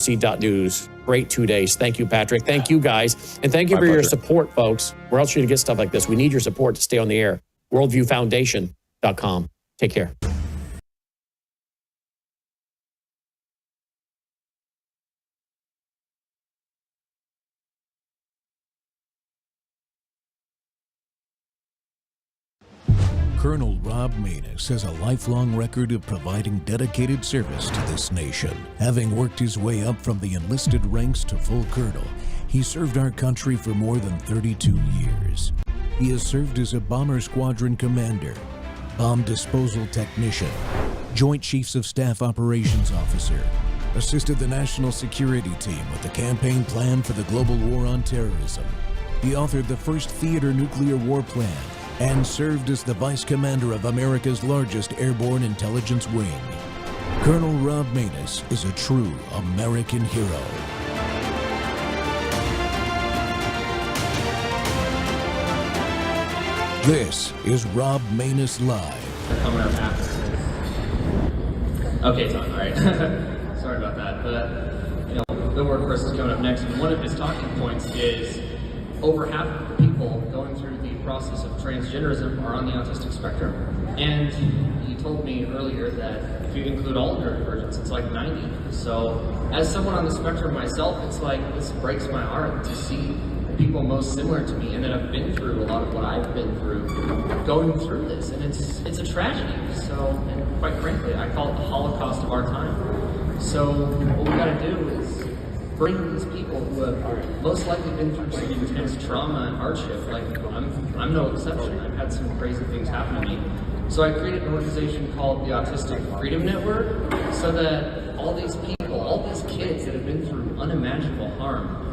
News. Great 2 days. Thank you, Patrick. Thank you, guys. And thank you for your support, folks. Where else are you to get stuff like this? We need your support to stay on the air. WorldviewFoundation.com. Take care. Colonel Rob Maness has a lifelong record of providing dedicated service to this nation. Having worked his way up from the enlisted ranks to full colonel, he served our country for more than 32 years. He has served as a bomber squadron commander, bomb disposal technician, Joint Chiefs of Staff operations officer, assisted the national security team with the campaign plan for the global war on terrorism. He authored the first theater nuclear war plan and served as the vice commander of America's largest airborne intelligence wing. Colonel Rob Maness is a true American hero. This is Rob Maness Live. They're coming up after this. Okay, it's on, all right. Sorry about that. But, the workforce is coming up next, and one of his talking points is over half of the people going through the process of transgenderism are on the autistic spectrum. And he told me earlier that if you include all neurodivergence, it's like 90. So as someone on the spectrum myself, it's like, this breaks my heart to see people most similar to me and that have been through a lot of what I've been through, going through this. And it's a tragedy. So, and quite frankly, I call it the Holocaust of our time. So what we gotta do is bring these people who have most likely been through some intense trauma and hardship. Like, I'm no exception. I've had some crazy things happen to me. So I created an organization called the Autistic Freedom Network, so that all these people, all these kids that have been through unimaginable harm,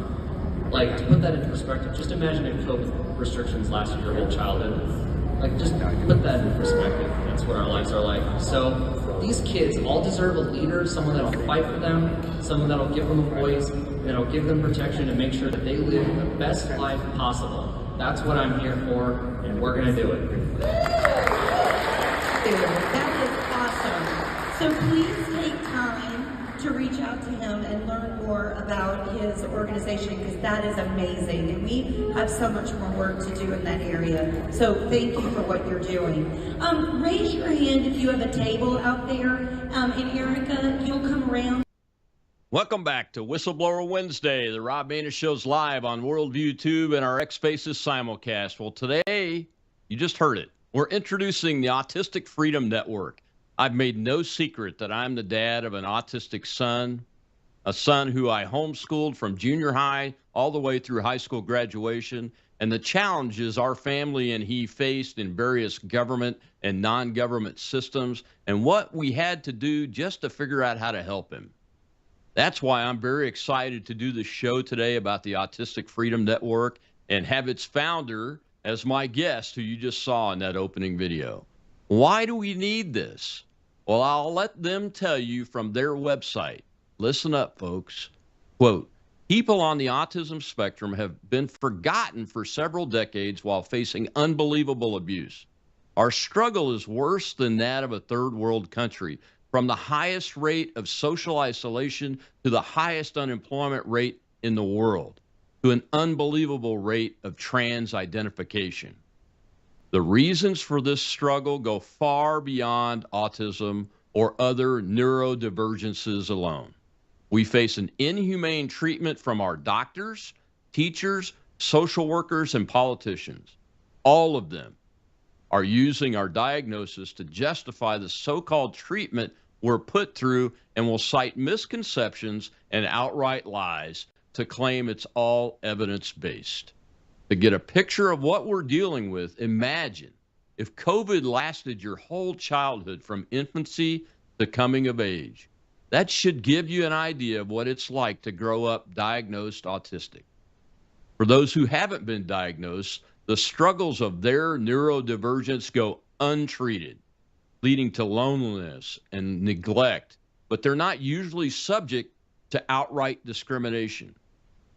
like, to put that into perspective, just imagine if COVID restrictions lasted your whole childhood. Like, just put that in perspective. That's what our lives are like. So these kids all deserve a leader, someone that'll fight for them, someone that'll give them a voice, that'll give them protection and make sure that they live the best life possible. That's what I'm here for, and we're gonna do it. That is awesome. So please take time to reach out to him and learn more about his organization, because that is amazing. And we have so much more work to do in that area. So thank you for what you're doing. Raise your hand if you have a table out there. And Erica, you'll come around. Welcome back to Whistleblower Wednesday. The Rob Maness Show's live on Worldview Tube and our X Faces simulcast. Well, today, you just heard it. We're introducing the Autistic Freedom Network. I've made no secret that I'm the dad of an autistic son, a son who I homeschooled from junior high all the way through high school graduation, and the challenges our family and he faced in various government and non-government systems, and what we had to do just to figure out how to help him. That's why I'm very excited to do the show today about the Autistic Freedom Network and have its founder as my guest, who you just saw in that opening video. Why do we need this? Well, I'll let them tell you from their website. Listen up, folks. Quote, people on the autism spectrum have been forgotten for several decades while facing unbelievable abuse. Our struggle is worse than that of a third world country, from the highest rate of social isolation to the highest unemployment rate in the world, to an unbelievable rate of trans identification. The reasons for this struggle go far beyond autism or other neurodivergences alone. We face an inhumane treatment from our doctors, teachers, social workers, and politicians. All of them are using our diagnosis to justify the so-called treatment we're put through, and will cite misconceptions and outright lies to claim it's all evidence-based. To get a picture of what we're dealing with, imagine if COVID lasted your whole childhood from infancy to coming of age. That should give you an idea of what it's like to grow up diagnosed autistic. For those who haven't been diagnosed, the struggles of their neurodivergence go untreated, leading to loneliness and neglect, but they're not usually subject to outright discrimination.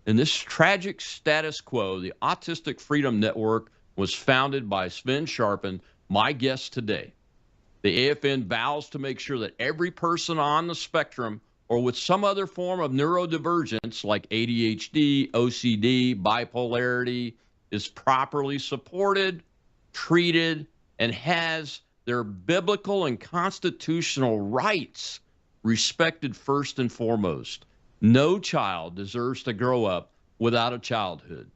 In this tragic status quo, the Autistic Freedom Network was founded by Sven Sharpen, my guest today. The AFN vows to make sure that every person on the spectrum or with some other form of neurodivergence like ADHD, OCD, bipolarity is properly supported, treated, and has their biblical and constitutional rights respected first and foremost. No child deserves to grow up without a childhood.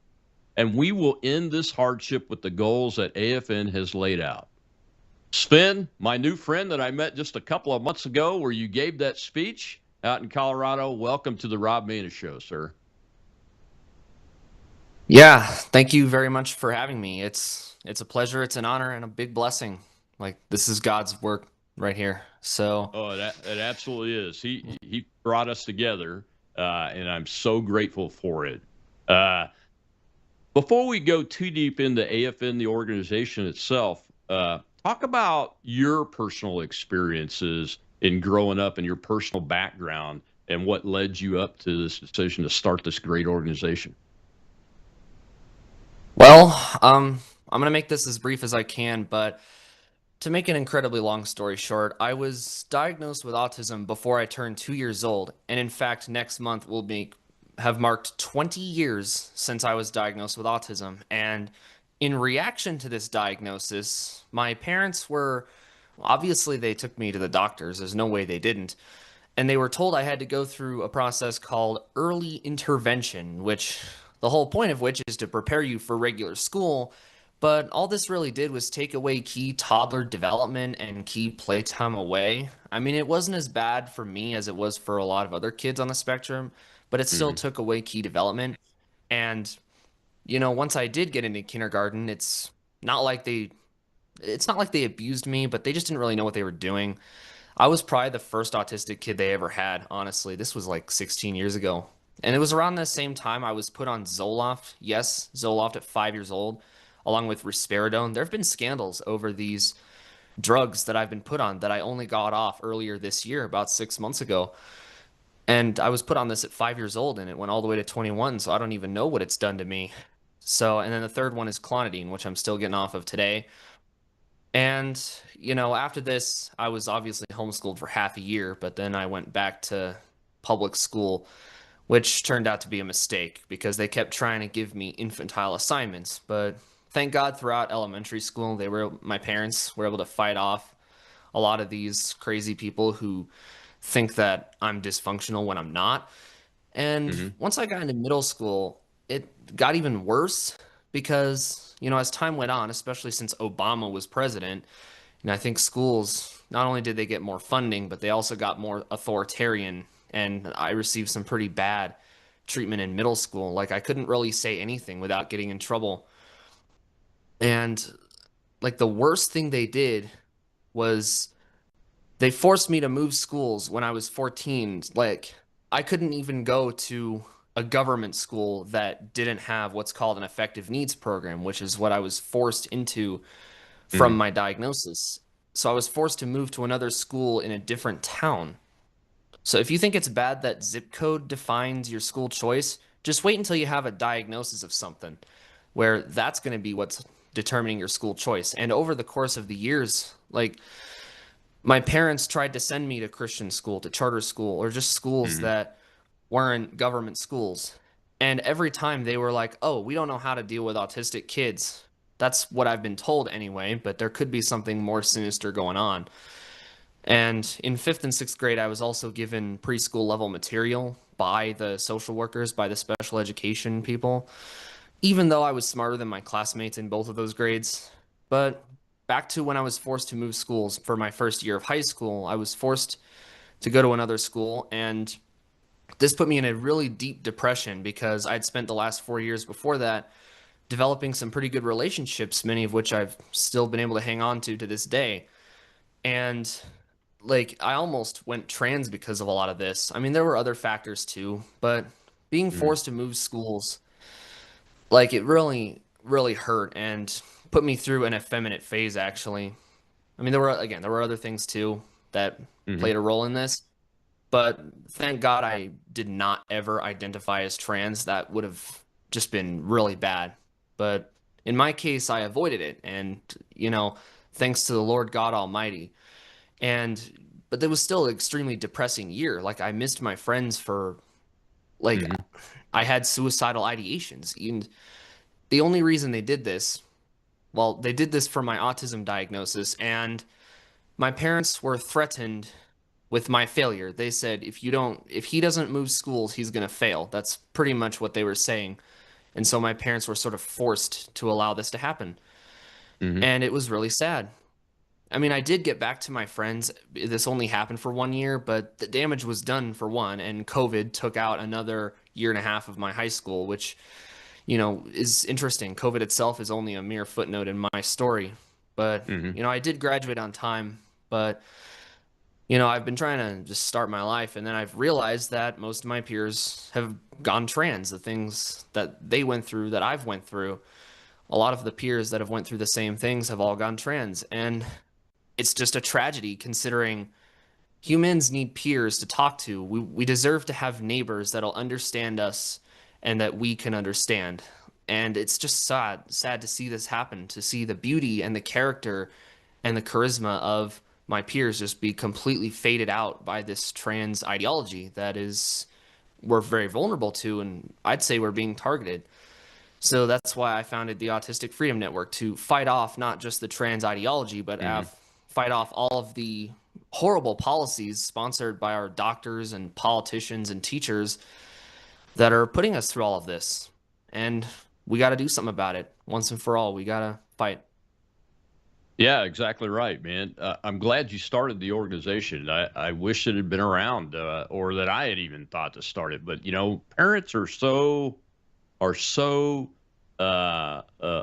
And we will end this hardship with the goals that AFN has laid out. Sven, my new friend that I met just a couple of months ago where you gave that speech out in Colorado, welcome to the Rob Maness Show, sir. Yeah, thank you very much for having me. It's a pleasure, it's an honor, and a big blessing. Like, this is God's work right here. So, Oh, it absolutely is. He brought us together, and I'm so grateful for it. Before we go too deep into AFN, the organization itself, talk about your personal experiences in growing up and your personal background and what led you up to this decision to start this great organization. well, I'm gonna make this as brief as I can, but to make an incredibly long story short, I was diagnosed with autism before I turned 2 years old, and in fact, next month will have marked 20 years since I was diagnosed with autism. And in reaction to this diagnosis, my parents were obviously they took me to the doctors. There's no way they didn't. And they were told I had to go through a process called early intervention, which the whole point of which is to prepare you for regular school. But all this really did was take away key toddler development and key playtime away. I mean, it wasn't as bad for me as it was for a lot of other kids on the spectrum, but it still Mm-hmm. took away key development. And, once I did get into kindergarten, not like they it's not like they abused me, but they just didn't really know what they were doing. I was probably the first autistic kid they ever had, honestly. This was like 16 years ago. And it was around the same time I was put on Zoloft. Yes, Zoloft at 5 years old, along with risperidone. There have been scandals over these drugs that I've been put on that I only got off earlier this year, about 6 months ago. And I was put on this at 5 years old, and it went all the way to 21, so I don't even know what it's done to me. So, and then the third one is clonidine, which I'm still getting off of today. And, after this, I was obviously homeschooled for half a year, but then I went back to public school, which turned out to be a mistake because they kept trying to give me infantile assignments. But thank God throughout elementary school, my parents were able to fight off a lot of these crazy people who think that I'm dysfunctional when I'm not. And Mm-hmm. once I got into middle school, it got even worse because, as time went on, especially since Obama was president, and I think schools, not only did they get more funding, but they also got more authoritarian. And I received some pretty bad treatment in middle school. Like, I couldn't really say anything without getting in trouble. And, like, the worst thing they did was they forced me to move schools when I was 14. Like, I couldn't even go to a government school that didn't have what's called an effective needs program, which is what I was forced into from Mm-hmm. my diagnosis. So I was forced to move to another school in a different town. So if you think it's bad that zip code defines your school choice, just wait until you have a diagnosis of something where that's going to be what's determining your school choice. And over the course of the years, like, my parents tried to send me to Christian school, to charter school, or just schools Mm-hmm. that weren't government schools. And every time they were like, oh, we don't know how to deal with autistic kids. That's what I've been told anyway, but there could be something more sinister going on. And in fifth and sixth grade, I was also given preschool level material by the social workers, by the special education people, even though I was smarter than my classmates in both of those grades. But back to when I was forced to move schools for my first year of high school, I was forced to go to another school, and this put me in a really deep depression because I'd spent the last 4 years before that developing some pretty good relationships, many of which I've still been able to hang on to this day. And, like, I almost went trans because of a lot of this. I mean, there were other factors too, but being Mm-hmm. forced to move schools, like, it really, really hurt and put me through an effeminate phase, actually. I mean, there were other things too that Mm-hmm. played a role in this, but thank God I did not ever identify as trans. That would have just been really bad. But in my case, I avoided it, and, thanks to the Lord God Almighty. And but it was still an extremely depressing year. Like I missed my friends for like Hmm. I had suicidal ideations. And the only reason they did this, well, they did this for my autism diagnosis, and my parents were threatened with my failure. They said if he doesn't move schools, he's going to fail. That's pretty much what they were saying. And so my parents were sort of forced to allow this to happen. Hmm. And it was really sad. I mean, I did get back to my friends. This only happened for 1 year, but the damage was done for one, and COVID took out another year and a half of my high school, which, is interesting. COVID itself is only a mere footnote in my story. But, Hmm. I did graduate on time, but I've been trying to just start my life, and then I've realized that most of my peers have gone trans. The things that they went through, that I've went through, a lot of the peers that have went through the same things have all gone trans, and it's just a tragedy considering humans need peers to talk to. We deserve to have neighbors that'll understand us and that we can understand. And it's just sad to see this happen, to see the beauty and the character and the charisma of my peers just be completely faded out by this trans ideology that is we're very vulnerable to, and I'd say we're being targeted. So that's why I founded the Autistic Freedom Network, to fight off not just the trans ideology, but Hmm. fight off all of the horrible policies sponsored by our doctors and politicians and teachers that are putting us through all of this. And we got to do something about it once and for all. We got to fight. Yeah, exactly right, man. I'm glad you started the organization. I wish it had been around, or that I had even thought to start it. But parents are so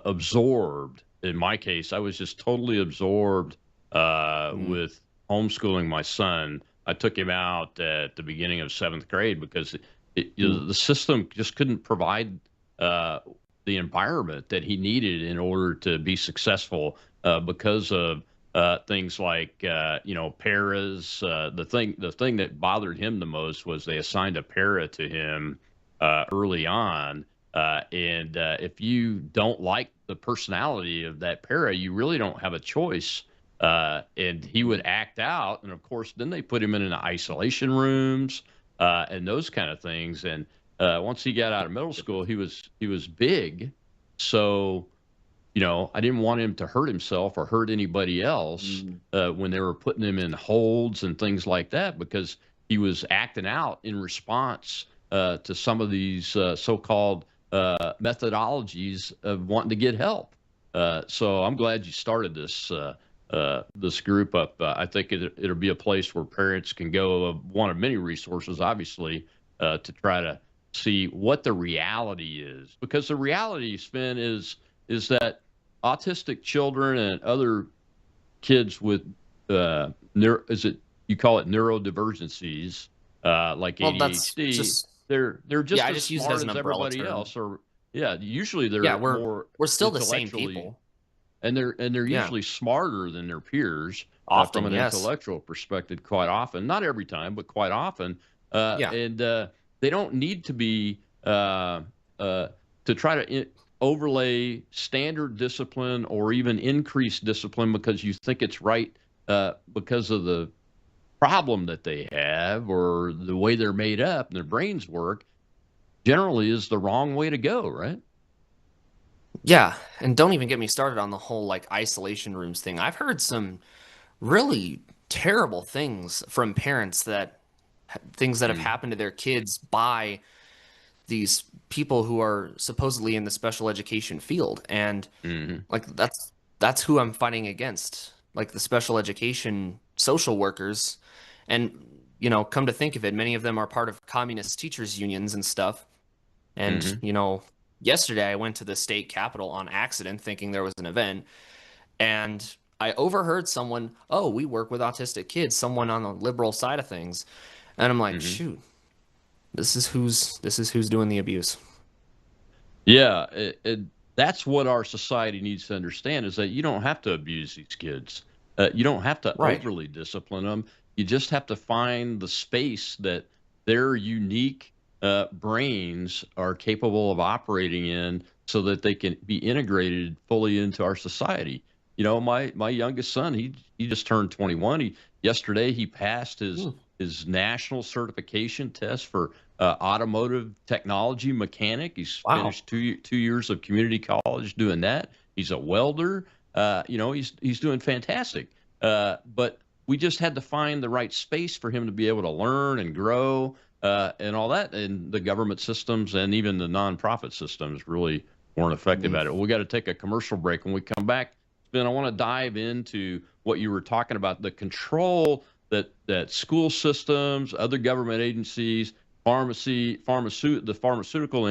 absorbed. In my case, I was just totally absorbed Mm, with homeschooling my son. I took him out at the beginning of seventh grade because the system just couldn't provide uh, the environment that he needed in order to be successful because of things like paras. The thing that bothered him the most was they assigned a para to him early on, and if you don't like the personality of that para, you really don't have a choice. And he would act out, and of course, then they put him in isolation rooms and those kind of things. And once he got out of middle school, he was big, so I didn't want him to hurt himself or hurt anybody else mm. when they were putting him in holds and things like that, because he was acting out in response to some of these so-called methodologies of wanting to get help. So I'm glad you started this group up. I think it'll be a place where parents can go, one of many resources, obviously, to try to see what the reality is, because the reality, Sven, is that autistic children and other kids with is it you call it neurodivergencies, like Well, that's ADHD, just, they're yeah, just I as just use it as smart an as umbrella everybody term. else. Or yeah, usually Yeah, they're more we're still the same intellectually, people. and they're Yeah, usually smarter than their peers from often, an yes. intellectual perspective. Quite often, not every time, but quite often, Yeah. and they don't need to be uh, to try to overlay standard discipline or even increase discipline because you think it's right because of the problem that they have or the way they're made up and their brains work. Generally, is the wrong way to go, right? Yeah, and don't even get me started on the whole like isolation rooms thing. I've heard some really terrible things from parents things that have Mm, happened to their kids by these people who are supposedly in the special education field. And mm, like that's who I'm fighting against. Like the special education social workers. And come to think of it, many of them are part of communist teachers unions and stuff. And, mm. yesterday I went to the state capitol on accident thinking there was an event, and I overheard someone, "Oh, we work with autistic kids," someone on the liberal side of things. And I'm like, Hmm. "Shoot, this is who's doing the abuse." Yeah, that's what our society needs to understand, is that you don't have to abuse these kids. You don't have to Right. overly discipline them. You just have to find the space that their unique brains are capable of operating in so that they can be integrated fully into our society. my youngest son, he just turned 21. Yesterday he passed his national certification test for automotive technology mechanic. He's finished 2 years of community college doing that. He's a welder. He's doing fantastic. But we just had to find the right space for him to be able to learn and grow and all that. And the government systems and even the nonprofit systems really weren't effective at it. We got to take a commercial break. When we come back, Ben, I want to dive into what you were talking about, the control that school systems, other government agencies, the pharmaceutical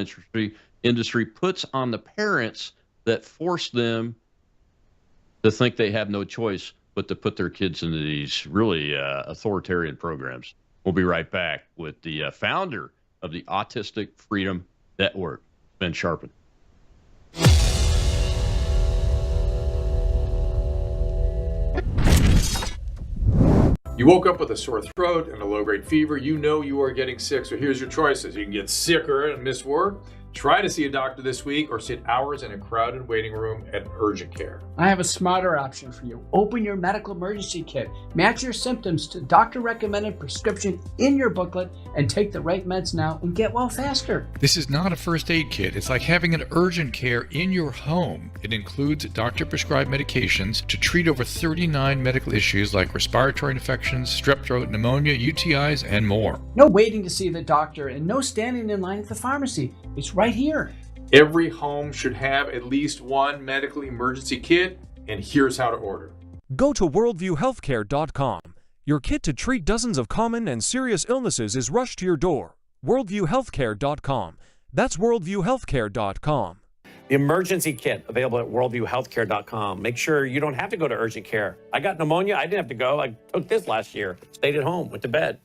industry puts on the parents that force them to think they have no choice but to put their kids into these really authoritarian programs. We'll be right back with the founder of the Autistic Freedom Network, Ben Sharpen. You woke up with a sore throat and a low-grade fever. You know you are getting sick, so here's your choices. You can get sicker and miss work. Try to see a doctor this week or sit hours in a crowded waiting room at urgent care. I have a smarter option for you. Open your medical emergency kit. Match your symptoms to doctor-recommended prescription in your booklet and take the right meds now and get well faster. This is not a first aid kit. It's like having an urgent care in your home. It includes doctor-prescribed medications to treat over 39 medical issues like respiratory infections, strep throat, pneumonia, UTIs, and more. No waiting to see the doctor and no standing in line at the pharmacy. It's right here. Every home should have at least one medical emergency kit, and here's how to order. Go to worldviewhealthcare.com. Your kit to treat dozens of common and serious illnesses is rushed to your door. worldviewhealthcare.com. That's worldviewhealthcare.com. The emergency kit available at worldviewhealthcare.com. Make sure you don't have to go to urgent care. I got pneumonia. I didn't have to go. I took this last year. Stayed at home, went to bed.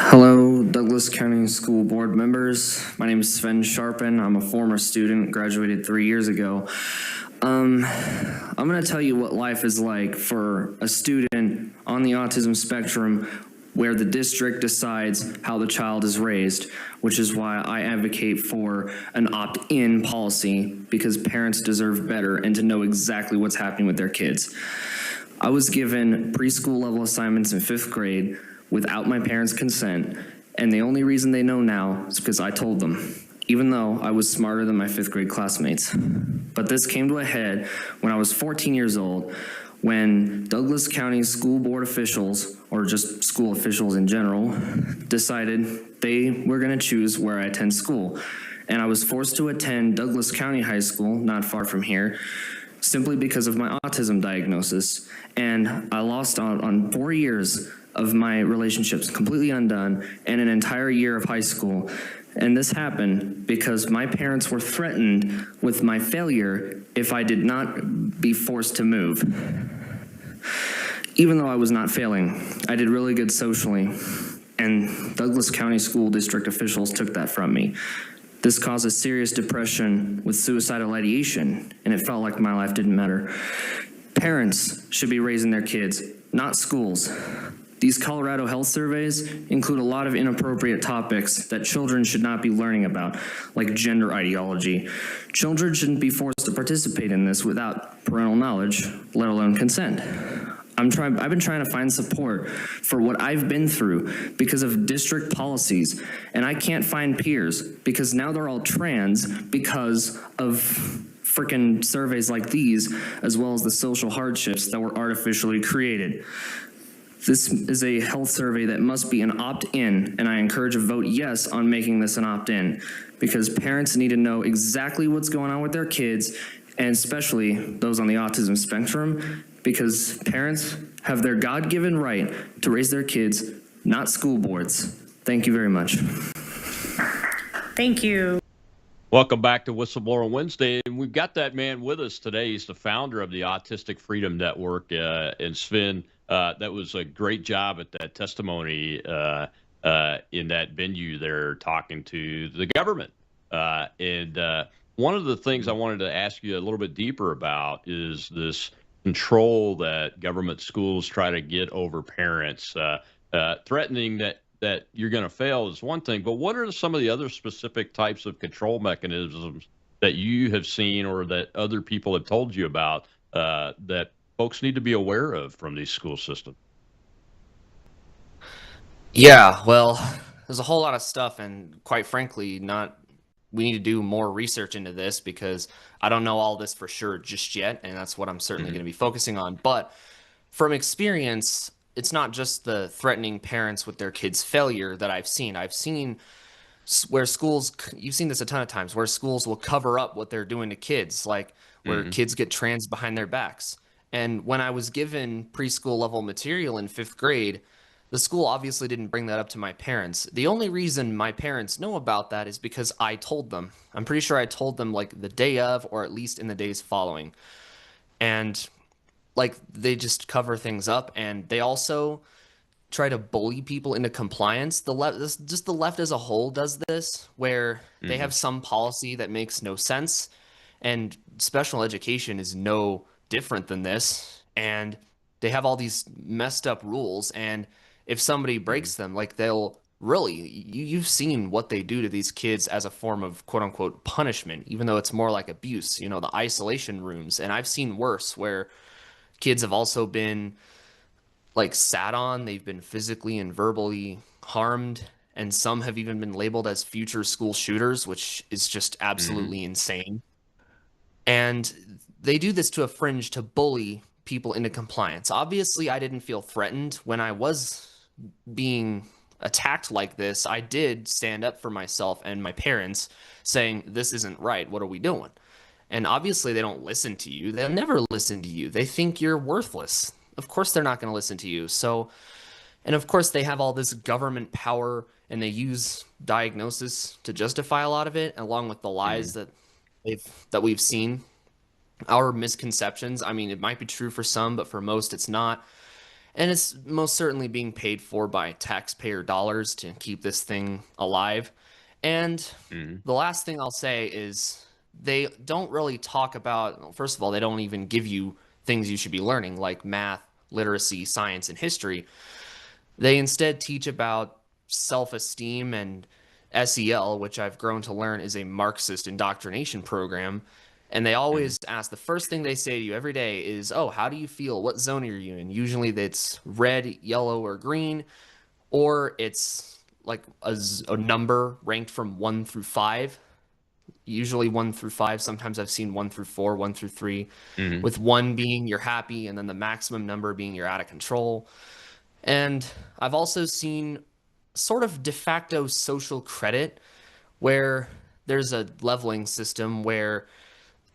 Hello, Douglas County School Board members. My name is Sven Sharpen. I'm a former student, graduated 3 years ago. I'm going to tell you what life is like for a student on the autism spectrum where the district decides how the child is raised, which is why I advocate for an opt-in policy, because parents deserve better and to know exactly what's happening with their kids. I was given preschool level assignments in 5th grade without my parents' consent, and the only reason they know now is because I told them, even though I was smarter than my 5th grade classmates. But this came to a head when I was 14 years old, when Douglas County school board officials, or just school officials in general, decided they were going to choose where I attend school. And I was forced to attend Douglas County High School, not far from here, simply because of my autism diagnosis. And I lost on 4 years of my relationships, completely undone, and an entire year of high school. And this happened because my parents were threatened with my failure if I did not be forced to move. Even though I was not failing, I did really good socially, and Douglas County School District officials took that from me. This caused a serious depression with suicidal ideation, and it felt like my life didn't matter. Parents should be raising their kids, not schools. These Colorado health surveys include a lot of inappropriate topics that children should not be learning about, like gender ideology. Children shouldn't be forced to participate in this without parental knowledge, let alone consent. I've been trying to find support for what I've been through because of district policies, and I can't find peers because now they're all trans because of frickin' surveys like these, as well as the social hardships that were artificially created. This is a health survey that must be an opt-in, and I encourage a vote yes on making this an opt-in, because parents need to know exactly what's going on with their kids, and especially those on the autism spectrum, because parents have their God-given right to raise their kids, not school boards. Thank you very much. Thank you. Welcome back to Whistleblower Wednesday. And we've got that man with us today. He's the founder of the Autistic Freedom Network. And Sven, that was a great job at that testimony in that venue there, talking to the government. And one of the things I wanted to ask you a little bit deeper about is this control that government schools try to get over parents. Threatening that you're going to fail is one thing, but what are some of the other specific types of control mechanisms that you have seen or that other people have told you about that folks need to be aware of from these school systems? Yeah, well, there's a whole lot of stuff, and quite frankly, not we need to do more research into this because I don't know all this for sure just yet, and that's what I'm certainly going to be focusing on. But from experience, it's not just the threatening parents with their kids' failure that I've seen. I've seen where schools, you've seen this a ton of times, where schools will cover up what they're doing to kids, like where Hmm. kids get trans behind their backs. And when I was given preschool level material in fifth grade, the school obviously didn't bring that up to my parents. The only reason my parents know about that is because I told them. I'm pretty sure I told them like the day of, or at least in the days following. And like they just cover things up, and they also try to bully people into compliance. The left, just the left as a whole does this, where they Hmm. have some policy that makes no sense, and special education is no different than this. And they have all these messed up rules, and if somebody Hmm. breaks them, like they'll really, you've seen what they do to these kids as a form of quote unquote punishment, even though it's more like abuse, the isolation rooms. And I've seen worse where kids have also been like sat on, they've been physically and verbally harmed, and some have even been labeled as future school shooters, which is just Hmm. absolutely insane. And they do this to a fringe to bully people into compliance. Obviously, I didn't feel threatened when I was being attacked like this. I did stand up for myself and my parents saying, "This isn't right. What are we doing?" And obviously, they don't listen to you. They'll never listen to you. They think you're worthless. Of course, they're not going to listen to you. So, and of course, they have all this government power and they use diagnosis to justify a lot of it, along with the lies Hmm. that we've seen. Our misconceptions. I mean, it might be true for some, but for most, it's not. And it's most certainly being paid for by taxpayer dollars to keep this thing alive. And Hmm. the last thing I'll say is they don't really talk about, first of all, they don't even give you things you should be learning like math, literacy, science, and history. They instead teach about self esteem and SEL, which I've grown to learn is a Marxist indoctrination program. And they Hmm. always ask, the first thing they say to you every day is, "Oh, how do you feel? What zone are you in?" Usually that's red, yellow, or green, or it's like a number ranked from 1 through 5. Usually 1 through 5. Sometimes I've seen 1 through 4, 1 through 3, Hmm. with 1 being you're happy, and then the maximum number being you're out of control. And I've also seen sort of de facto social credit where there's a leveling system where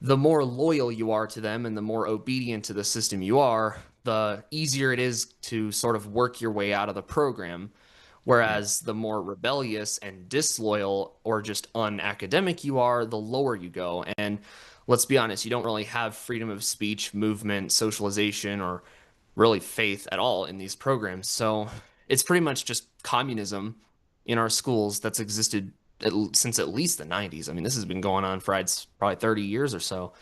the more loyal you are to them and the more obedient to the system you are, the easier it is to sort of work your way out of the program. Whereas the more rebellious and disloyal or just unacademic you are, the lower you go. And let's be honest, you don't really have freedom of speech, movement, socialization, or really faith at all in these programs. So it's pretty much just communism in our schools that's existed since at least the 90s. I mean, this has been going on for probably 30 years or so.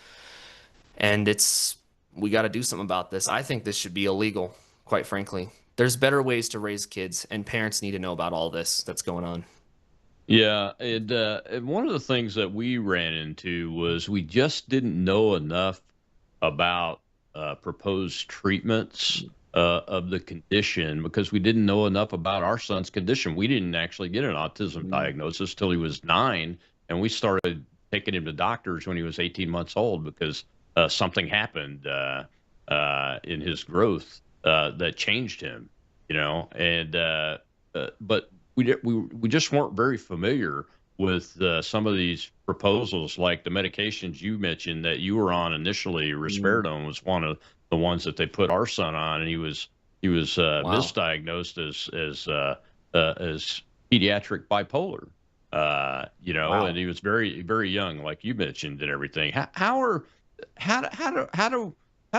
And we got to do something about this. I think this should be illegal, quite frankly. There's better ways to raise kids, and parents need to know about all this that's going on. Yeah, and one of the things that we ran into was we just didn't know enough about proposed treatments of the condition because we didn't know enough about our son's condition. We didn't actually get an autism Mm. diagnosis till he was 9, and we started taking him to doctors when he was 18 months old because something happened in his growth that changed him, and but we just weren't very familiar with some of these proposals, like the medications you mentioned that you were on initially. Mm. Risperidone was one of the ones that they put our son on, and he was Wow. misdiagnosed as pediatric bipolar. And Wow. he was very very young, like you mentioned, and everything. How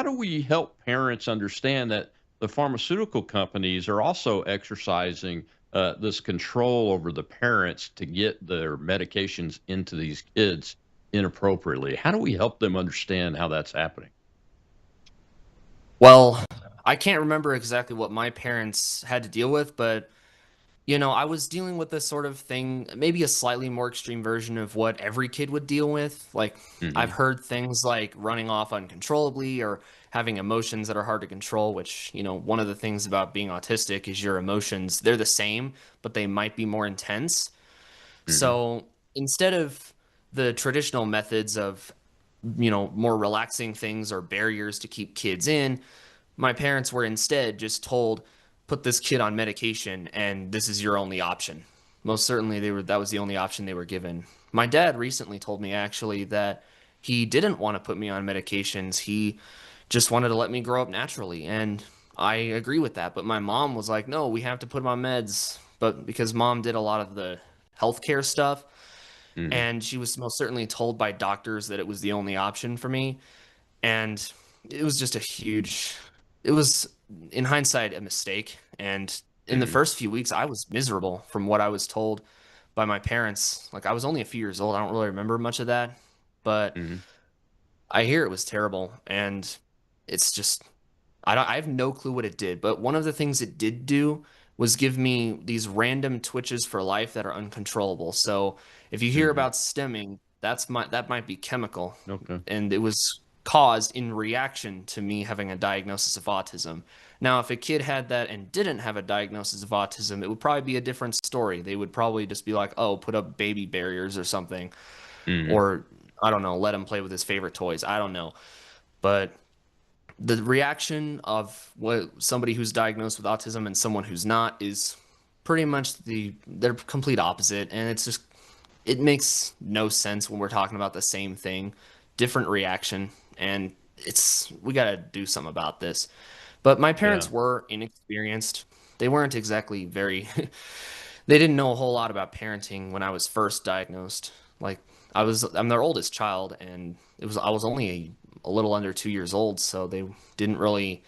do we help parents understand that the pharmaceutical companies are also exercising this control over the parents to get their medications into these kids inappropriately? How do we help them understand how that's happening? Well, I can't remember exactly what my parents had to deal with, but I was dealing with this sort of thing, maybe a slightly more extreme version of what every kid would deal with. Like, I've Mm-hmm. heard things like running off uncontrollably or having emotions that are hard to control, which, one of the things about being autistic is your emotions, they're the same, but they might be more intense. Mm-hmm. So instead of the traditional methods of, more relaxing things or barriers to keep kids in, my parents were instead just told, put this kid on medication and this is your only option. Most certainly that was the only option they were given. My dad recently told me actually that he didn't want to put me on medications. He just wanted to let me grow up naturally, and I agree with that. But my mom was like, "No, we have to put him on meds." But because mom did a lot of the healthcare stuff, Mm-hmm. and she was most certainly told by doctors that it was the only option for me, and it was just a huge it was in hindsight a mistake. And in the Mm-hmm. first few weeks I was miserable from what I was told by my parents. Like, I was only a few years old, I don't really remember much of that, but Mm-hmm. I hear it was terrible. And it's just, I have no clue what it did, but one of the things it did do was give me these random twitches for life that are uncontrollable. So if you hear Mm-hmm. about stemming, that might be chemical, Okay. and it was caused in reaction to me having a diagnosis of autism. Now, if a kid had that and didn't have a diagnosis of autism, it would probably be a different story. They would probably just be like, "Oh, put up baby barriers or something," Mm-hmm. or I don't know, let him play with his favorite toys. I don't know, but the reaction of what somebody who's diagnosed with autism and someone who's not is pretty much they're complete opposite, and it makes no sense when we're talking about the same thing, different reaction, and we got to do something about this. But my Yeah. parents were inexperienced. They weren't exactly very they didn't know a whole lot about parenting when I was first diagnosed. Like, I'm their oldest child, and I was only a little under 2 years old, so they didn't really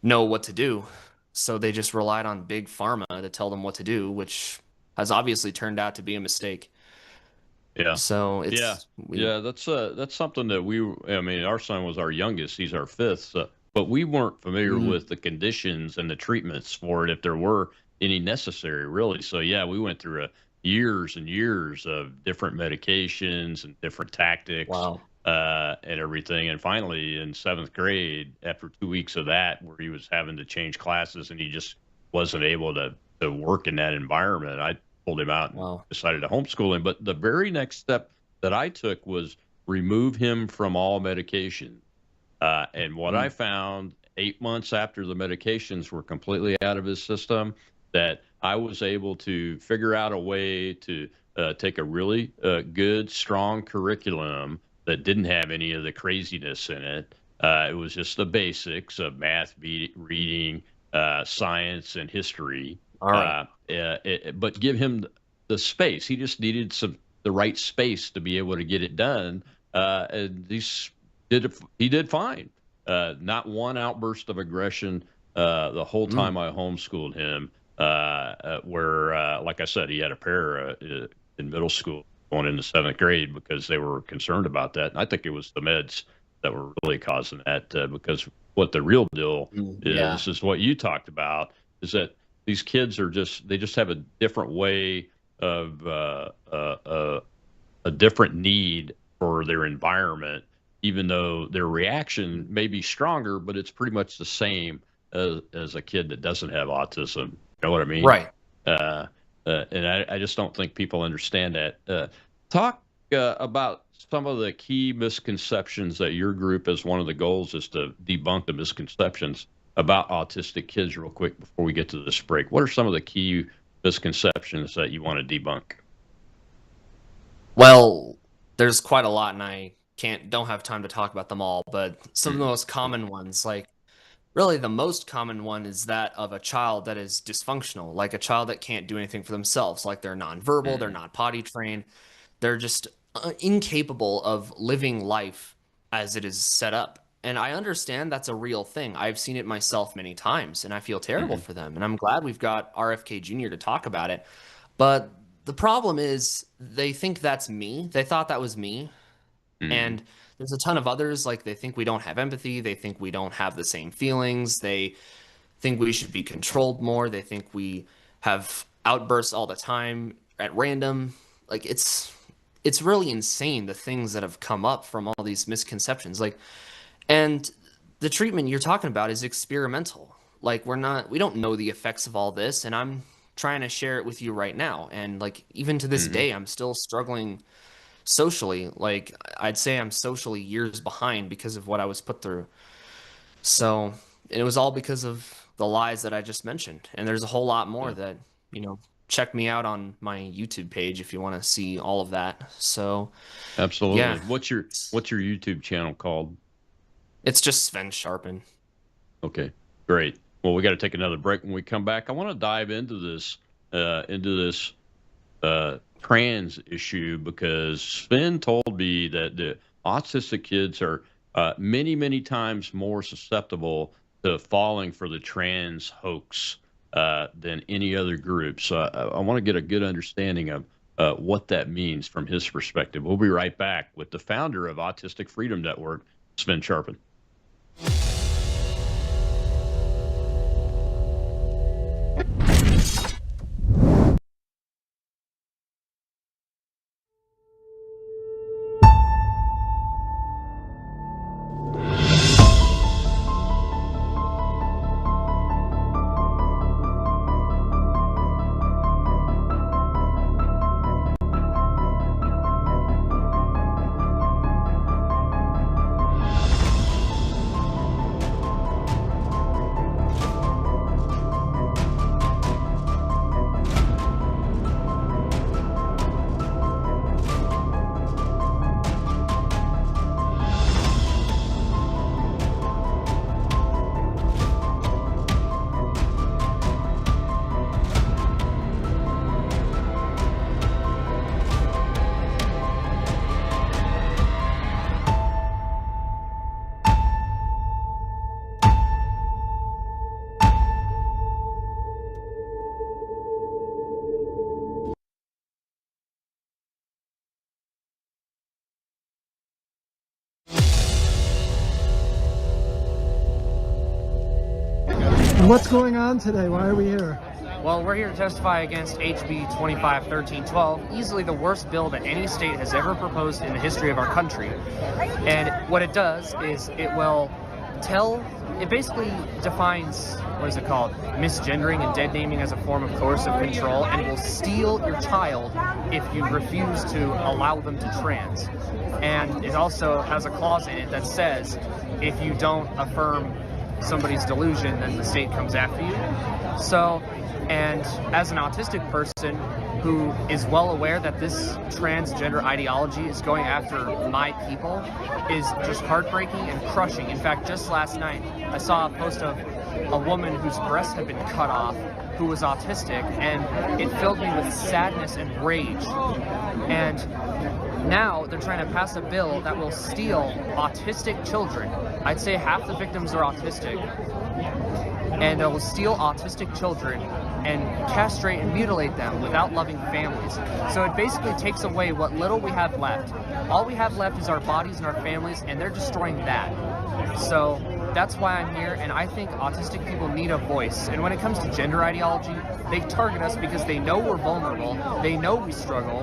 know what to do. So they just relied on big pharma to tell them what to do, which has obviously turned out to be a mistake. Yeah. So Yeah. it's we Yeah. That's something that I mean, our son was our youngest. He's our fifth. But we weren't familiar mm, with the conditions and the treatments for it, if there were any necessary, really. So, yeah, we went through years and years of different medications and different tactics wow. and everything. And finally, in seventh grade, after 2 weeks of that, where he was having to change classes and he just wasn't able to work in that environment, I pulled him out and Wow. decided to homeschool him. But the very next step that I took was remove him from all medication. And what I Mm, found 8 months after the medications were completely out of his system, that I was able to figure out a way to take a really good, strong curriculum that didn't have any of the craziness in it. It was just the basics of math, reading, science, and history. all right. But give him the space. He just needed the right space to be able to get it done. And he did fine. Not one outburst of aggression the whole Mm, time I homeschooled him. Where, like I said, he had a pair in middle school going into seventh grade because they were concerned about that. And I think it was the meds that were really causing that because what the real deal yeah. is what you talked about, is that these kids they just have a different way of a different need for their environment, even though their reaction may be stronger, but it's pretty much the same as a kid that doesn't have autism. You know what I mean? Right. Uh, and I just don't think people understand that. Talk about some of the key misconceptions that your group, as one of the goals, is to debunk the misconceptions about autistic kids, real quick, before we get to this break. What are some of the key misconceptions that you want to debunk? Well, there's quite a lot, and I don't have time to talk about them all, but some of the Mm-hmm. most common ones, like, really the most common one is that of a child that is dysfunctional, like a child that can't do anything for themselves, like they're nonverbal, they're Mm-hmm. not potty trained, they're just incapable of living life as it is set up. And I understand that's a real thing. I've seen it myself many times, and I feel terrible Mm-hmm. for them. And I'm glad we've got RFK Jr. to talk about it. But the problem is they think that's me. They thought that was me. And there's a ton of others, like they think we don't have empathy, they think we don't have the same feelings, they think we should be controlled more, they think we have outbursts all the time at random. Like it's really insane the things that have come up from all these misconceptions. Like, and the treatment you're talking about is experimental. Like we don't know the effects of all this, and I'm trying to share it with you right now. And like even to this day, I'm still struggling socially. Like I'd say I'm socially years behind because of what I was put through. So it was all because of the lies that I just mentioned. And there's a whole lot more that, check me out on my YouTube page if you want to see all of that. So Absolutely. yeah. What's your YouTube channel called? It's just Sven Sharpen. Okay, great. Well, we got to take another break. When we come back, I want to dive into this trans issue, because Sven told me that the autistic kids are many, many times more susceptible to falling for the trans hoax than any other group. So I want to get a good understanding of what that means from his perspective. We'll be right back with the founder of Autistic Freedom Network, Sven Sharpen. What's going on today? Why are we here? Well, we're here to testify against HB 251312, easily the worst bill that any state has ever proposed in the history of our country. And what it does is it basically defines, what is it called, misgendering and dead naming as a form of coercive control, and it will steal your child if you refuse to allow them to trans. And it also has a clause in it that says if you don't affirm somebody's delusion, then the state comes after you. So, and as an autistic person who is well aware that this transgender ideology is going after my people is just heartbreaking and crushing. In fact, just last night, I saw a post of a woman whose breast had been cut off who was autistic, and it filled me with sadness and rage. And now they're trying to pass a bill that will steal autistic children. I'd say half the victims are autistic. And it will steal autistic children and castrate and mutilate them without loving families. So it basically takes away what little we have left. All we have left is our bodies and our families, and they're destroying that. So that's why I'm here, and I think autistic people need a voice. And when it comes to gender ideology, they target us because they know we're vulnerable, they know we struggle,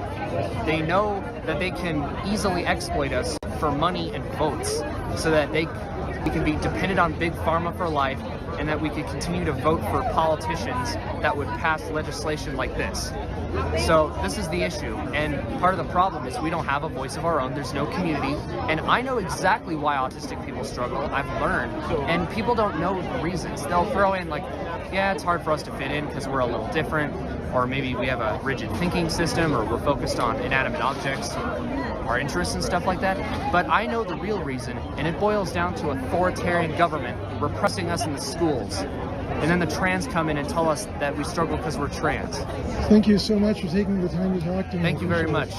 they know that they can easily exploit us for money and votes, so that we can be dependent on Big Pharma for life, and that we could continue to vote for politicians that would pass legislation like this. So this is the issue, and part of the problem is we don't have a voice of our own. There's no community, and I know exactly why autistic people struggle. I've learned, and people don't know the reasons. They'll throw in like, yeah, it's hard for us to fit in because we're a little different, or maybe we have a rigid thinking system, or we're focused on inanimate objects, or our interests and stuff like that. But I know the real reason, and it boils down to authoritarian government repressing us in the schools. And then the trans come in and tell us that we struggle because we're trans. Thank you so much for taking the time to talk to me. Thank you very much.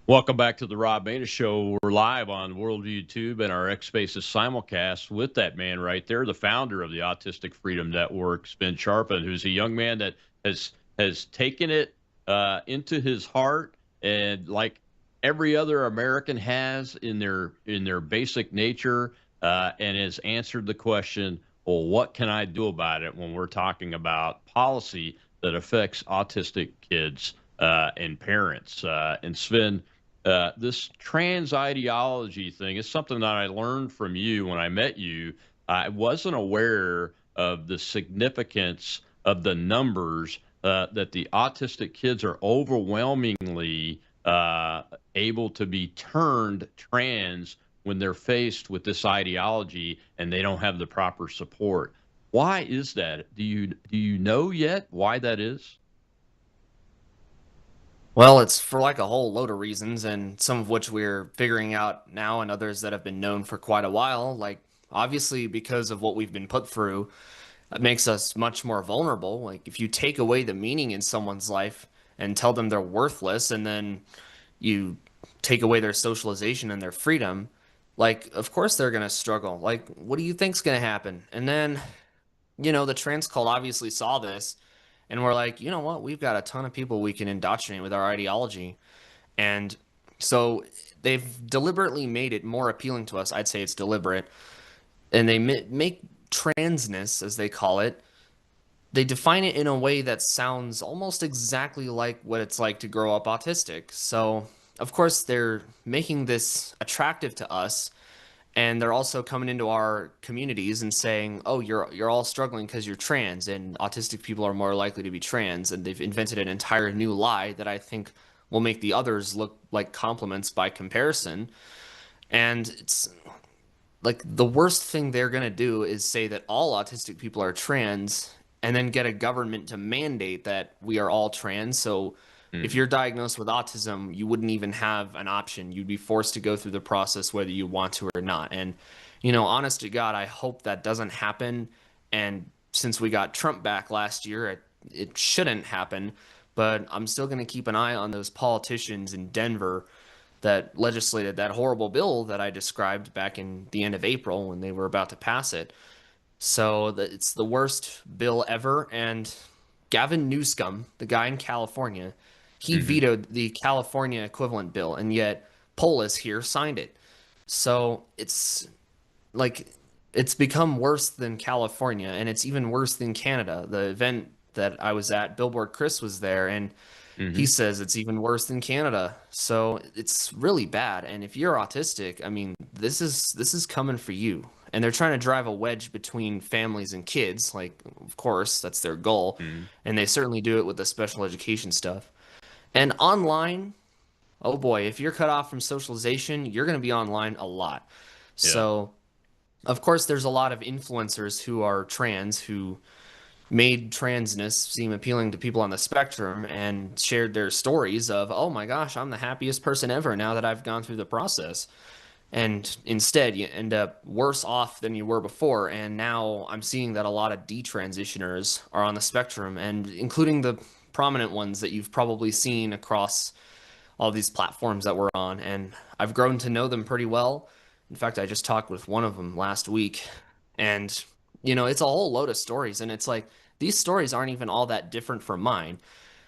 Welcome back to the Rob Maness Show. We're live on Worldview Tube and our X Spaces simulcast with that man right there, the founder of the Autistic Freedom Network, Sven Sharpen, who's a young man that has taken it into his heart, and like every other American has in their basic nature, and has answered the question, well, what can I do about it when we're talking about policy that affects autistic kids and parents? And Sven, this trans ideology thing is something that I learned from you when I met you. I wasn't aware of the significance of the numbers that the autistic kids are overwhelmingly able to be turned trans when they're faced with this ideology and they don't have the proper support. Why is that? Do you know yet why that is? Well, it's for like a whole load of reasons, and some of which we're figuring out now, and others that have been known for quite a while. Like, obviously, because of what we've been put through, it makes us much more vulnerable. Like, if you take away the meaning in someone's life and tell them they're worthless, and then you take away their socialization and their freedom, like, of course they're going to struggle. Like, what do you think's going to happen? And then, the trans cult obviously saw this and we're like, you know what? We've got a ton of people we can indoctrinate with our ideology. And so they've deliberately made it more appealing to us. I'd say it's deliberate. And they make transness, as they call it, they define it in a way that sounds almost exactly like what it's like to grow up autistic. So, of course, they're making this attractive to us, and they're also coming into our communities and saying, "Oh, you're all struggling because you're trans, and autistic people are more likely to be trans." And they've invented an entire new lie that I think will make the others look like compliments by comparison. And it's like the worst thing they're going to do is say that all autistic people are trans and then get a government to mandate that we are all trans. So if you're diagnosed with autism, you wouldn't even have an option. You'd be forced to go through the process whether you want to or not. And, honest to God, I hope that doesn't happen. And since we got Trump back last year, it shouldn't happen. But I'm still going to keep an eye on those politicians in Denver that legislated that horrible bill that I described back in the end of April when they were about to pass it. So it's the worst bill ever. And Gavin Newsom, the guy in California, he vetoed the California equivalent bill, and yet Polis here signed it. So it's like it's become worse than California, and it's even worse than Canada. The event that I was at, Billboard Chris was there, and he says it's even worse than Canada. So it's really bad. And if you're autistic, I mean, this is coming for you. And they're trying to drive a wedge between families and kids. Like, of course, that's their goal. And they certainly do it with the special education stuff. And online, oh boy, if you're cut off from socialization, you're going to be online a lot. Yeah. So, of course, there's a lot of influencers who are trans who made transness seem appealing to people on the spectrum and shared their stories of, oh my gosh, I'm the happiest person ever now that I've gone through the process. And instead, you end up worse off than you were before. And now I'm seeing that a lot of detransitioners are on the spectrum, and including the prominent ones that you've probably seen across all these platforms that we're on. And I've grown to know them pretty well. In fact, I just talked with one of them last week. And, it's a whole load of stories. And it's like, these stories aren't even all that different from mine.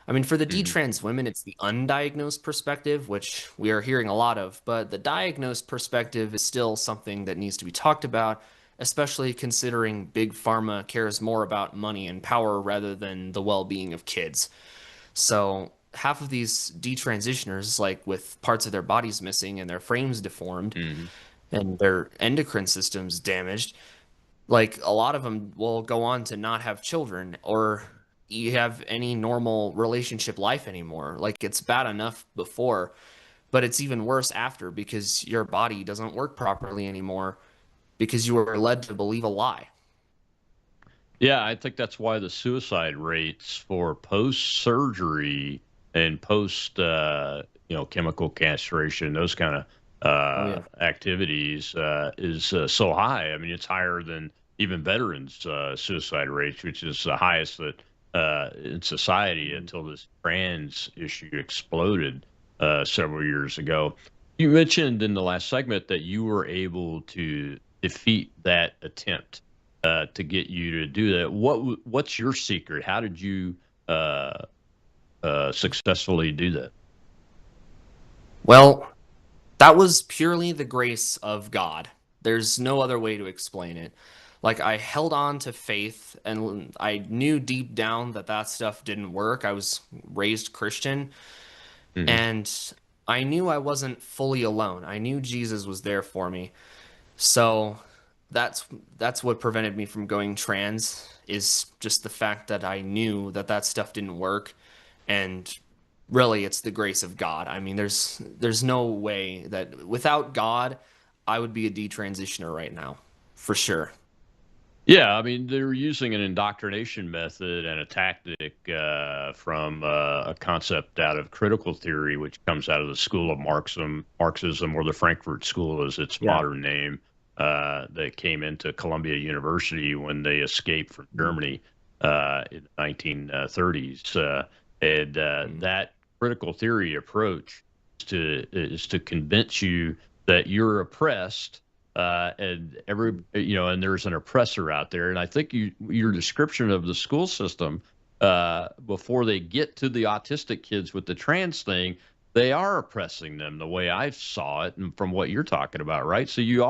I mean, for the detrans women, it's the undiagnosed perspective, which we are hearing a lot of, but the diagnosed perspective is still something that needs to be talked about, especially considering Big Pharma cares more about money and power rather than the well-being of kids. So half of these detransitioners, like with parts of their bodies missing and their frames deformed and their endocrine systems damaged, like a lot of them will go on to not have children or you have any normal relationship life anymore. Like it's bad enough before, but it's even worse after because your body doesn't work properly anymore because you were led to believe a lie. Yeah, I think that's why the suicide rates for post-surgery and post, chemical castration, those kind of activities is so high. I mean, it's higher than even veterans' suicide rates, which is the highest that in society until this trans issue exploded several years ago. You mentioned in the last segment that you were able to defeat that attempt to get you to do that. What's your secret? How did you successfully do that? Well, that was purely the grace of God. There's no other way to explain it. Like, I held on to faith, and I knew deep down that that stuff didn't work. I was raised Christian, Hmm. and I knew I wasn't fully alone. I knew Jesus was there for me. So that's that's what prevented me from going trans, is just the fact that I knew that that stuff didn't work. And really, it's the grace of God. I mean, there's no way that without God I would be a detransitioner right now, for sure. Yeah, I mean, they're using an indoctrination method and a tactic from a concept out of critical theory, which comes out of the school of Marxism, or the Frankfurt School is its Yeah. modern name, that came into Columbia University when they escaped from Germany in the 1930s. And that critical theory approach is to convince you that you're oppressed, and and there's an oppressor out there. And I think your description of the school system, before they get to the autistic kids with the trans thing, they are oppressing them the way I saw it, and from what you're talking about, right? So you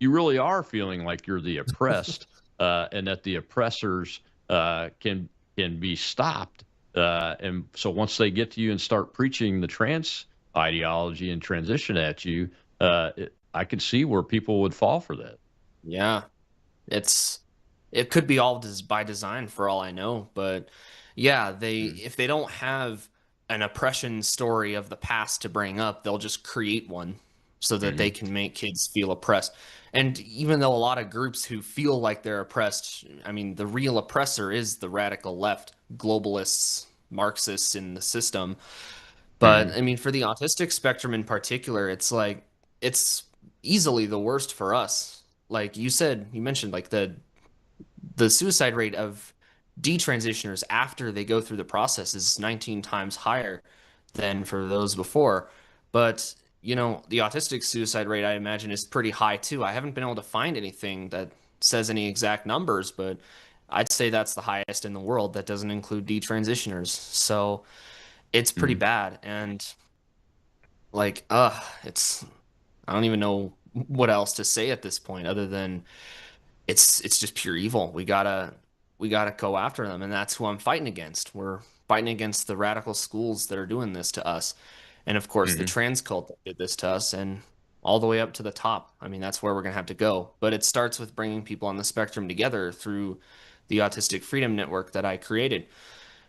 really are feeling like you're the oppressed, and that the oppressors can be stopped. And so once they get to you and start preaching the trans ideology and transition at you, I could see where people would fall for that. Yeah. It's it could be all by design for all I know, but yeah, they Mm. if they don't have an oppression story of the past to bring up, they'll just create one so that they Hmm. can make kids feel oppressed. And even though a lot of groups who feel like they're oppressed, I mean, the real oppressor is the radical left, globalists, Marxists in the system. But Hmm. I mean, for the autistic spectrum in particular, it's like it's easily the worst for us. Like you mentioned like the suicide rate of detransitioners after they go through the process is 19 times higher than for those before. But, the autistic suicide rate, I imagine, is pretty high too. I haven't been able to find anything that says any exact numbers, but I'd say that's the highest in the world. That doesn't include detransitioners. So it's pretty Hmm. bad. And like, it's, I don't even know what else to say at this point other than it's just pure evil. We gotta go after them, and that's who I'm fighting against. We're fighting against the radical schools that are doing this to us, and of course the Hmm. trans cult that did this to us, and all the way up to the top. I mean, that's where we're gonna have to go. But it starts with bringing people on the spectrum together through the Autistic Freedom Network that I created,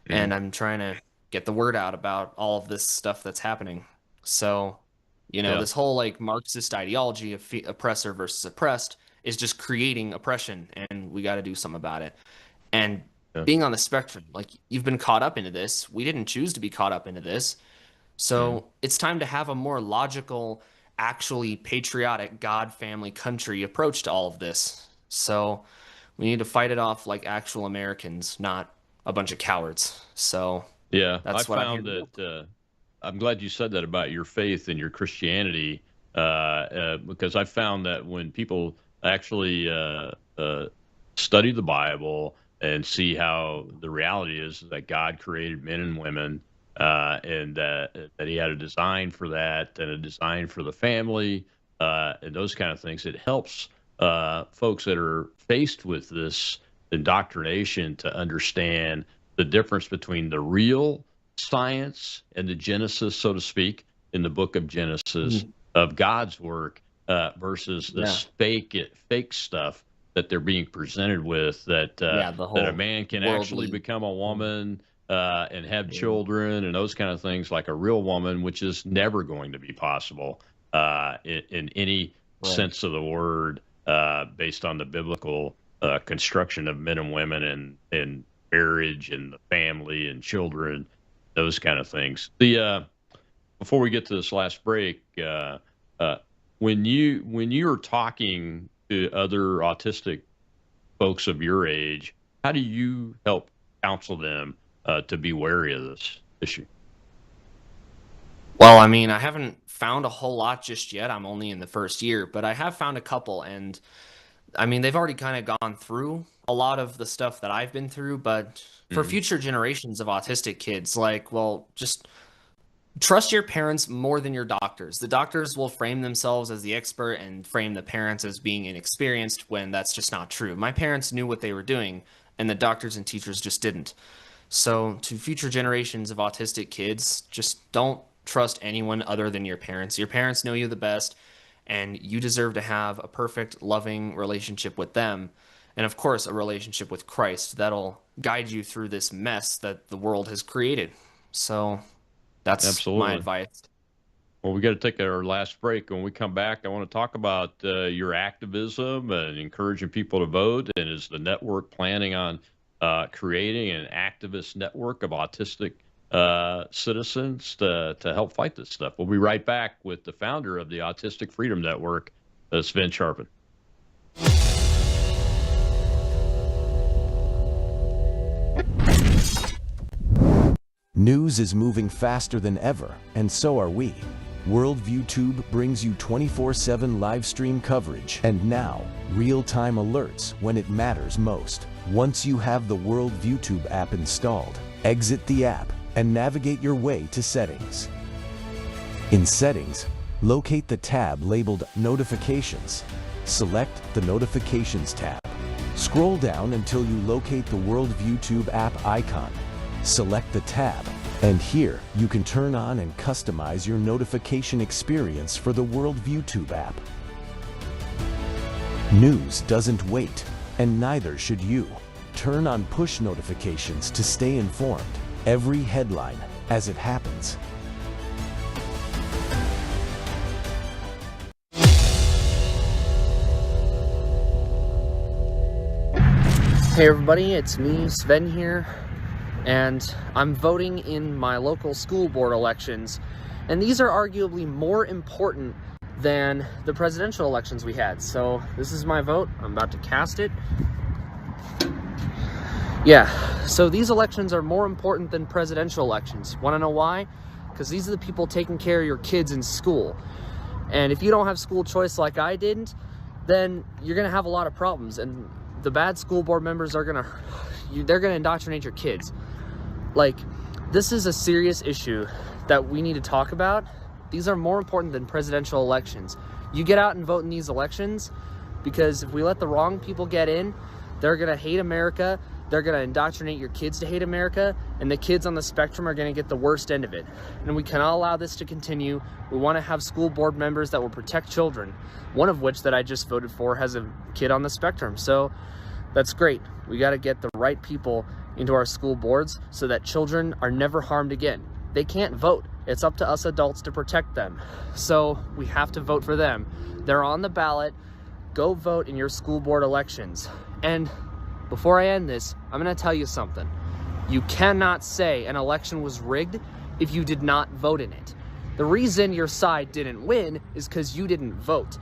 Hmm. and I'm trying to get the word out about all of this stuff that's happening. So, Yeah. this whole like Marxist ideology of oppressor versus oppressed is just creating oppression, and we got to do something about it. And Yeah. being on the spectrum, like you've been caught up into this. We didn't choose to be caught up into this. Hmm. So it's time to have a more logical, actually patriotic, God, family, country approach to all of this. So we need to fight it off like actual Americans, not a bunch of cowards. So Yeah, I that's what I'm here found to do. that I'm glad you said that about your faith and your Christianity, because I found that when people actually study the Bible and see how the reality is that God created men and women, and that He had a design for that and a design for the family, and those kind of things, it helps folks that are faced with this indoctrination to understand the difference between the real science and the Genesis, so to speak, in the book of Genesis Mhm. of God's work, versus Yeah. this fake stuff that they're being presented with, Yeah, the that a whole man can actually worldly. become a woman, and have Yeah. children and those kind of things like a real woman, which is never going to be possible, in any Right. sense of the word, based on the biblical construction of men and women, and marriage and the family and children, those kind of things. The Before we get to this last break, uh, when you're talking to other autistic folks of your age, how do you help counsel them to be wary of this issue? Well, I mean, I haven't found a whole lot just yet. I'm only in the first year, but I have found a couple. And I mean, they've already kind of gone through a lot of the stuff that I've been through. But for Hmm. future generations of autistic kids, like, well, just Trust your parents more than your doctors. The doctors will frame themselves as the expert and frame the parents as being inexperienced when that's just not true. My parents knew what they were doing, and the doctors and teachers just didn't. So, to future generations of autistic kids, just don't trust anyone other than your parents. Your parents know you the best, and you deserve to have a perfect, loving relationship with them. And of course, a relationship with Christ that'll guide you through this mess that the world has created. So, that's my Absolutely. advice. Well, we got to take our last break. When we come back, I want to talk about your activism and encouraging people to vote. And is the network planning on creating an activist network of autistic citizens to help fight this stuff? We'll be right back with the founder of the Autistic Freedom Network, Sven Sharpen. News is moving faster than ever, and so are we. Worldview Tube brings you 24/7 live stream coverage and now real-time alerts when it matters most. Once you have the Worldview Tube app installed, exit the app and navigate your way to Settings. In Settings, locate the tab labeled Notifications. Select the Notifications tab. Scroll down until you locate the Worldview Tube app icon. Select the tab, and here you can turn on and customize your notification experience for the Worldview Tube app. News doesn't wait, and neither should you. Turn on push notifications to stay informed. Every headline as it happens. Hey everybody, it's me, Sven here, and I'm voting in my local school board elections, and these are arguably more important than the presidential elections we had. So this is my vote. I'm about to cast it. Yeah, so these elections are more important than presidential elections. Want to know why? Because these are the people taking care of your kids in school. And if you don't have school choice like I didn't, then you're going to have a lot of problems. And the bad school board members are they're going to indoctrinate your kids. Like, this is a serious issue that we need to talk about. These are more important than presidential elections. You get out and vote in these elections, because if we let the wrong people get in, they're going to hate America. They're going to indoctrinate your kids to hate America, and the kids on the spectrum are going to get the worst end of it. And we cannot allow this to continue. We want to have school board members that will protect children, one of which that I just voted for has a kid on the spectrum. So that's great. We got to get the right people into our school boards so that children are never harmed again. They can't vote. It's up to us adults to protect them. So we have to vote for them. They're on the ballot. Go vote in your school board elections. And before I end this, I'm going to tell you something. You cannot say an election was rigged if you did not vote in it. The reason your side didn't win is because you didn't vote.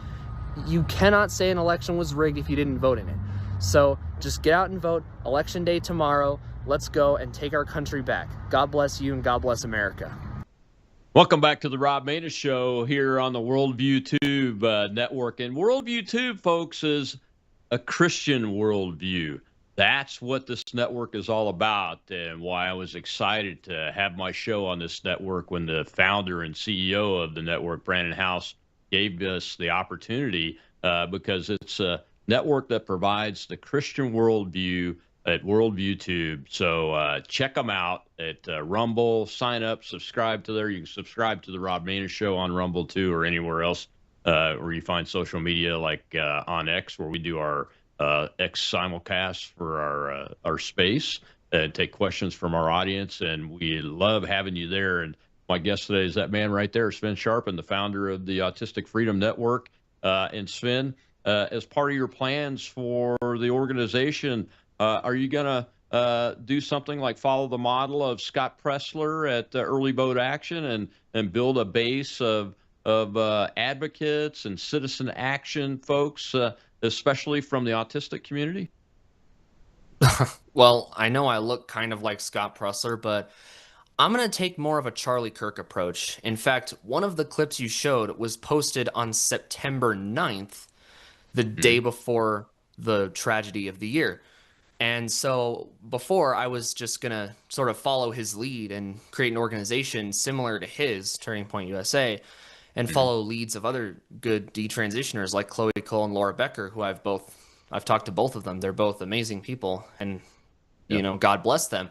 You cannot say an election was rigged if you didn't vote in it. So just get out and vote. Election day tomorrow. Let's go and take our country back. God bless you and God bless America. Welcome back to the Rob Maness Show here on the Worldview Tube network. And Worldview Tube, folks, is a Christian worldview. That's what this network is all about, and why I was excited to have my show on this network when the founder and CEO of the network, Brandon House, gave us the opportunity, because it's a network that provides the Christian worldview at Worldview Tube. So check them out at Rumble. Sign up, subscribe to there. You can subscribe to the Rob Maness Show on Rumble too, or anywhere else where you find social media, like on X, where we do our X simulcast for our space and take questions from our audience. And we love having you there. And my guest today is that man right there, Sven Sharpen, the founder of the Autistic Freedom Network. And Sven, as part of your plans for the organization, are you going to do something like follow the model of Scott Pressler at Early Vote Action and build a base of advocates and citizen action folks, especially from the autistic community? Well, I know I look kind of like Scott Pressler, but I'm going to take more of a Charlie Kirk approach. In fact, one of the clips you showed was posted on September 9th, the day before the tragedy of the year. And so before I was just going to sort of follow his lead and create an organization similar to his, Turning Point USA, and follow leads of other good detransitioners like Chloe Cole and Laura Becker, who I've talked to both of them. They're both amazing people, and you know, God bless them.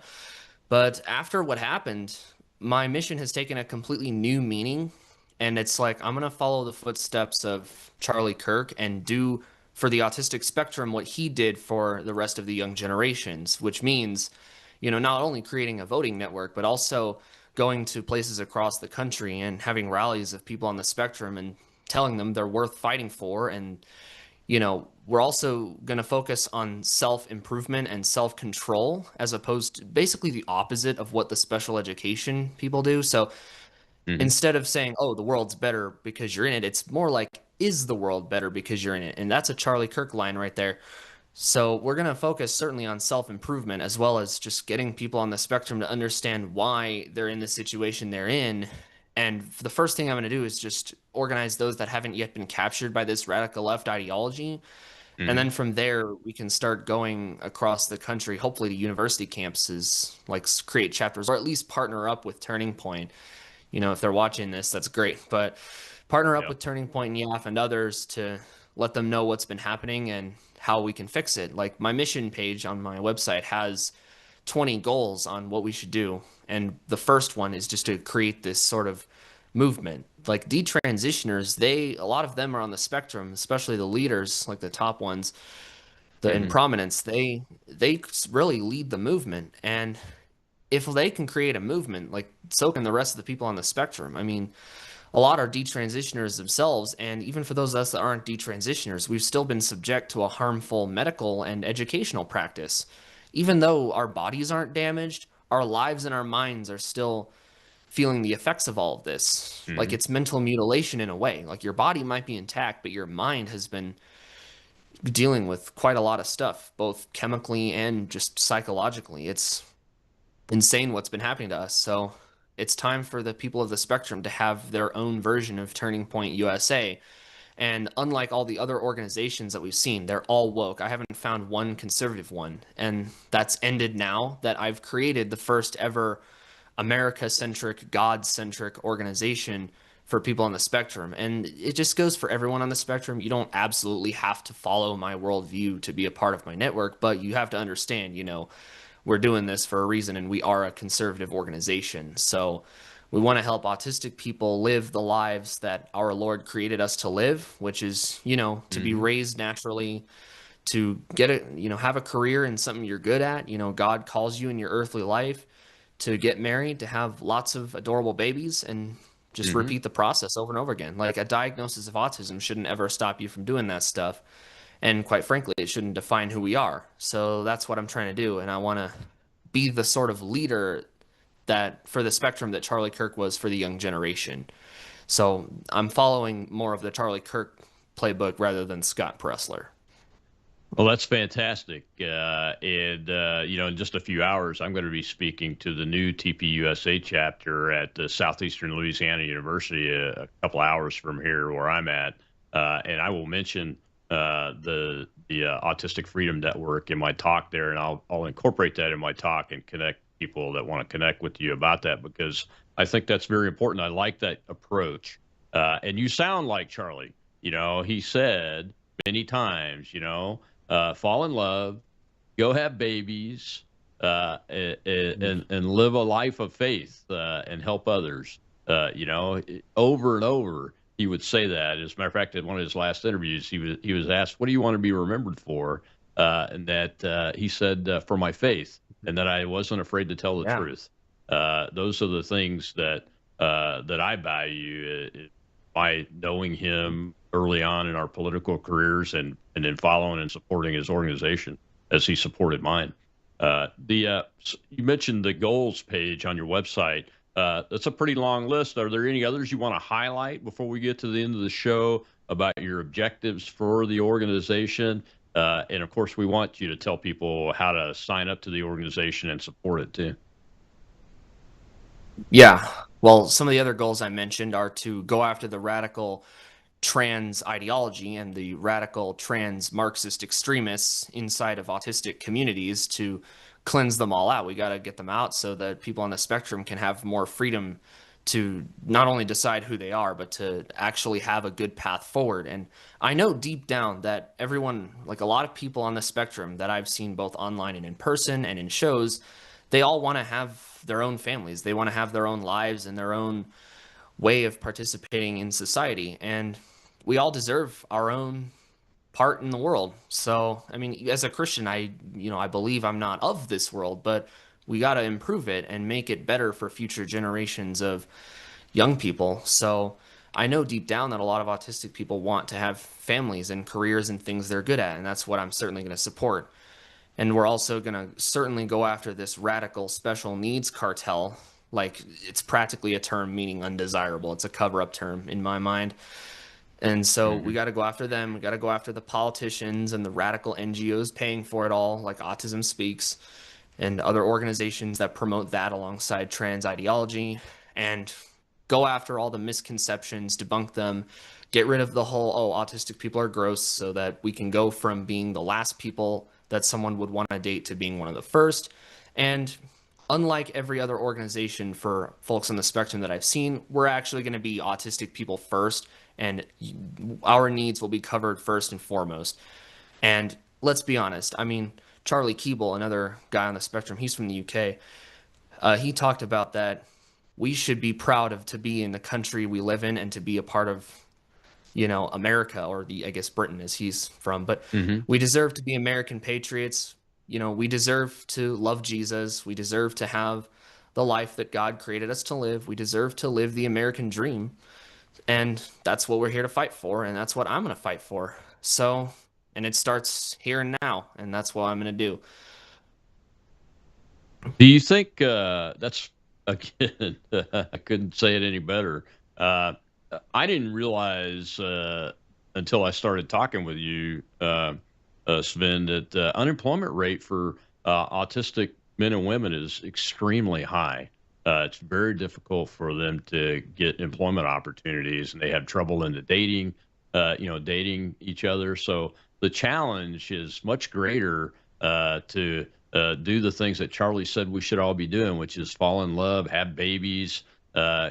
But after what happened, my mission has taken a completely new meaning, and it's like I'm gonna follow the footsteps of Charlie Kirk and do for the autistic spectrum what he did for the rest of the young generations, which means, you know, not only creating a voting network, but also going to places across the country and having rallies of people on the spectrum and telling them they're worth fighting for. And you know, we're also going to focus on self-improvement and self-control as opposed to basically the opposite of what the special education people do. So instead of saying, oh, the world's better because you're in it, it's more like, is the world better because you're in it? And that's a Charlie Kirk line right there. So we're going to focus certainly on self-improvement as well as just getting people on the spectrum to understand why they're in the situation they're in. And the first thing I'm going to do is just organize those that haven't yet been captured by this radical left ideology. And then from there, we can start going across the country, hopefully to university campuses, like create chapters or at least partner up with Turning Point. You know, if they're watching this, that's great. But partner up with Turning Point and YAF and others to let them know what's been happening and how we can fix it. Like my mission page on my website has 20 goals on what we should do. And the first one is just to create this sort of movement. Like detransitioners, a lot of them are on the spectrum, especially the leaders, like the top ones, in prominence, they really lead the movement. And if they can create a movement, like so can the rest of the people on the spectrum. I mean, a lot are detransitioners themselves, and even for those of us that aren't detransitioners, we've still been subject to a harmful medical and educational practice. Even though our bodies aren't damaged, our lives and our minds are still feeling the effects of all of this. Like it's mental mutilation in a way. Like your body might be intact, but your mind has been dealing with quite a lot of stuff, both chemically and just psychologically. It's insane what's been happening to us. So it's time for the people of the spectrum to have their own version of Turning Point USA. And unlike all the other organizations that we've seen, they're all woke. I haven't found one conservative one. And that's ended now that I've created the first ever America-centric, God-centric organization for people on the spectrum. And it just goes for everyone on the spectrum. You don't absolutely have to follow my worldview to be a part of my network, but you have to understand, you know, we're doing this for a reason and we are a conservative organization. So we want to help autistic people live the lives that our Lord created us to live, which is, you know, to be raised naturally, to get a, you know, have a career in something you're good at. You know, God calls you in your earthly life to get married, to have lots of adorable babies, and just repeat the process over and over again. Like a diagnosis of autism shouldn't ever stop you from doing that stuff. And quite frankly, it shouldn't define who we are. So that's what I'm trying to do. And I want to be the sort of leader that for the spectrum that Charlie Kirk was for the young generation. So I'm following more of the Charlie Kirk playbook rather than Scott Pressler. Well, that's fantastic. You know, in just a few hours, I'm going to be speaking to the new TPUSA chapter at the Southeastern Louisiana University a couple hours from here where I'm at. And I will mention the Autistic Freedom Network in my talk there, and I'll incorporate that in my talk and connect people that want to connect with you about that, because I think that's very important. I like that approach. And you sound like Charlie. You know, he said many times, you know, fall in love, go have babies, and live a life of faith and help others. You know, over and over he would say that. As a matter of fact, in one of his last interviews, he was asked, "What do you want to be remembered for?" And that he said, "For my faith," and that I wasn't afraid to tell the truth. Those are the things that I value. By knowing him early on in our political careers and then following and supporting his organization as he supported mine. You mentioned the goals page on your website. That's a pretty long list. Are there any others you want to highlight before we get to the end of the show about your objectives for the organization? And of course, we want you to tell people how to sign up to the organization and support it too. Yeah. Well, some of the other goals I mentioned are to go after the radical trans ideology and the radical trans Marxist extremists inside of autistic communities to cleanse them all out. We got to get them out so that people on the spectrum can have more freedom to not only decide who they are, but to actually have a good path forward. And I know deep down that everyone, like a lot of people on the spectrum that I've seen both online and in person and in shows, they all want to have their own families. They want to have their own lives and their own way of participating in society. And we all deserve our own part in the world. So, I mean, as a Christian, I believe I'm not of this world, but we got to improve it and make it better for future generations of young people. So I know deep down that a lot of autistic people want to have families and careers and things they're good at, and that's what I'm certainly going to support. And we're also going to certainly go after this radical special needs cartel. Like, it's practically a term meaning undesirable. It's a cover-up term in my mind. And so we got to go after them. We got to go after the politicians and the radical NGOs paying for it all, like Autism Speaks, and other organizations that promote that alongside trans ideology, and go after all the misconceptions, debunk them, get rid of the whole, oh, autistic people are gross, so that we can go from being the last people that someone would want to date to being one of the first. And unlike every other organization for folks on the spectrum that I've seen, we're actually going to be autistic people first, and our needs will be covered first and foremost. And let's be honest, I mean, Charlie Keeble, another guy on the spectrum, he's from the UK. He talked about that we should be proud of to be in the country we live in and to be a part of, America, or I guess Britain, as he's from. But we deserve to be American patriots. We deserve to love Jesus. We deserve to have the life that God created us to live. We deserve to live the American dream. And that's what we're here to fight for, and that's what I'm going to fight for. So, and it starts here and now, and that's what I'm going to do. Do you think that's, again, I couldn't say it any better. I didn't realize until I started talking with you, Sven, that the unemployment rate for autistic men and women is extremely high. It's very difficult for them to get employment opportunities, and they have trouble in the dating each other. So the challenge is much greater to do the things that Charlie said we should all be doing, which is fall in love, have babies, go,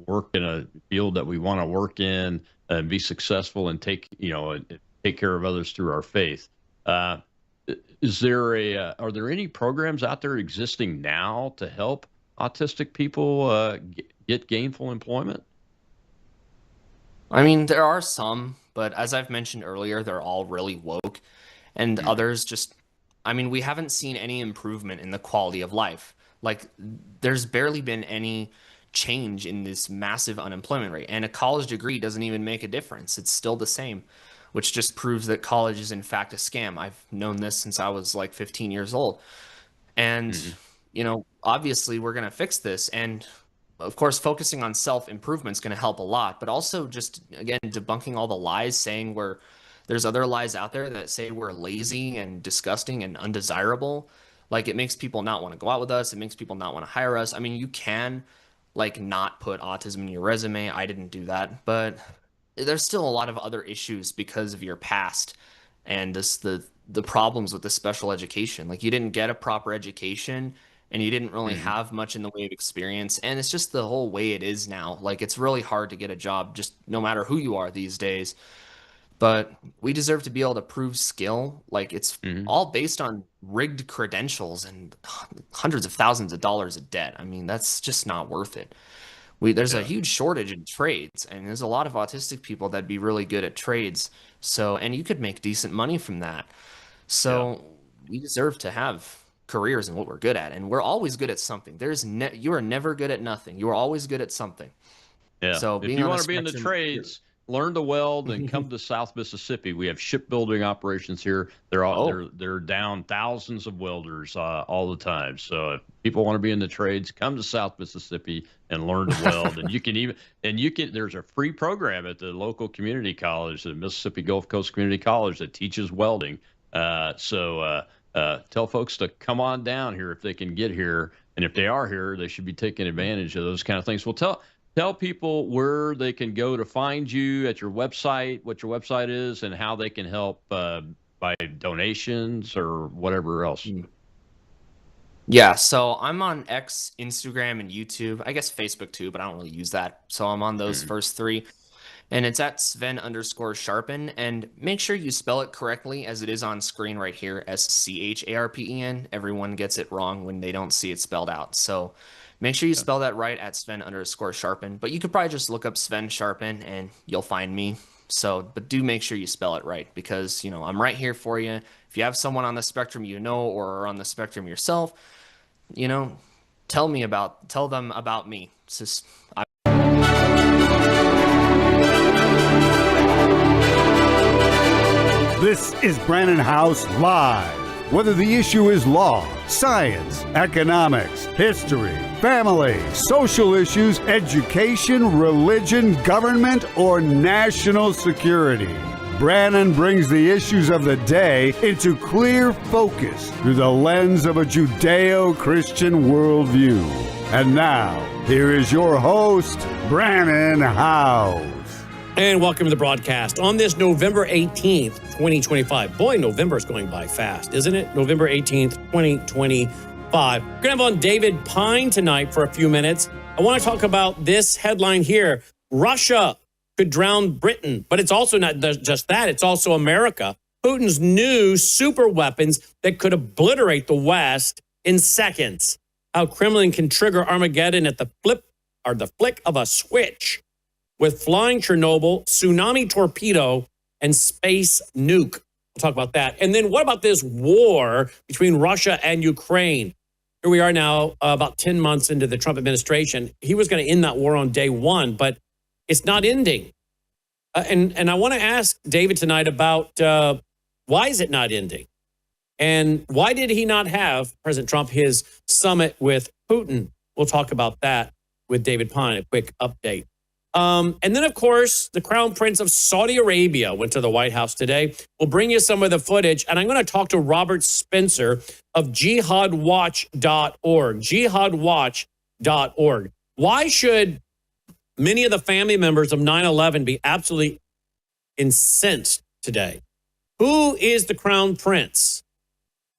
work in a field that we want to work in, and be successful, and take care of others through our faith. Are there any programs out there existing now to help autistic people get gainful employment? I mean, there are some, but as I've mentioned earlier, they're all really woke, and others just, I mean, we haven't seen any improvement in the quality of life. Like, there's barely been any change in this massive unemployment rate, and a college degree doesn't even make a difference. It's still the same, which just proves that college is in fact a scam. I've known this since I was like 15 years old. And, obviously we're going to fix this. And of course, focusing on self-improvement is going to help a lot, but also just, again, debunking all the lies, saying there's other lies out there that say we're lazy and disgusting and undesirable. Like, it makes people not want to go out with us. It makes people not want to hire us. I mean, you can not put autism in your resume. I didn't do that, but there's still a lot of other issues because of your past and the problems with the special education. Like, you didn't get a proper education, and you didn't really have much in the way of experience. And it's just the whole way it is now. Like, it's really hard to get a job, just no matter who you are these days. But we deserve to be able to prove skill. Like, it's all based on rigged credentials and hundreds of thousands of dollars of debt. I mean, that's just not worth it. There's a huge shortage in trades, and there's a lot of autistic people that'd be really good at trades. So, and you could make decent money from that. So we deserve to have careers in what we're good at, and we're always good at something. You are never good at nothing. You are always good at something. Yeah. So if you want to be in the trades, learn to weld and come to South Mississippi. We have shipbuilding operations here. They're down thousands of welders all the time. So if people want to be in the trades, come to South Mississippi and learn to weld. There's a free program at the local community college, the Mississippi Gulf Coast Community College, that teaches welding. Tell folks to come on down here if they can get here, and if they are here, they should be taking advantage of those kind of things. Well, Tell people where they can go to find you at your website, what your website is, and how they can help by donations or whatever else. Yeah, so I'm on X, Instagram, and YouTube. I guess Facebook too, but I don't really use that. So I'm on those first three. And it's at Sven_Sharpen. And make sure you spell it correctly as it is on screen right here, SCHARPEN. Everyone gets it wrong when they don't see it spelled out. So make sure you spell that right at Sven_Sharpen. But you could probably just look up Sven Sharpen and you'll find me. So, but do make sure you spell it right because, you know, I'm right here for you. If you have someone on the spectrum you know or are on the spectrum yourself, you know, tell them about me. It's just, This is Brannon House Live. Whether the issue is law, science, economics, history, family, social issues, education, religion, government, or national security, Brannon brings the issues of the day into clear focus through the lens of a Judeo-Christian worldview. And now, here is your host, Brannon House. And welcome to the broadcast on this November 18th, 2025. Boy, November is going by fast, isn't it? November 18th, 2025. We're going to have on David Pine tonight for a few minutes. I want to talk about this headline here. Russia could drown Britain, but it's also not just that. It's also America. Putin's new super weapons that could obliterate the West in seconds. How Kremlin can trigger Armageddon at the flick of a switch with flying Chernobyl, tsunami torpedo, and space nuke. We'll talk about that. And then what about this war between Russia and Ukraine? Here we are now, about 10 months into the Trump administration. He was going to end that war on day one, but it's not ending. And I want to ask David tonight about why is it not ending? And why did he not have, President Trump, his summit with Putin? We'll talk about that with David Pine, a quick update. And then, of course, the Crown Prince of Saudi Arabia went to the White House today. We'll bring you some of the footage, and I'm going to talk to Robert Spencer of jihadwatch.org, jihadwatch.org. Why should many of the family members of 9/11 be absolutely incensed today? Who is the Crown Prince?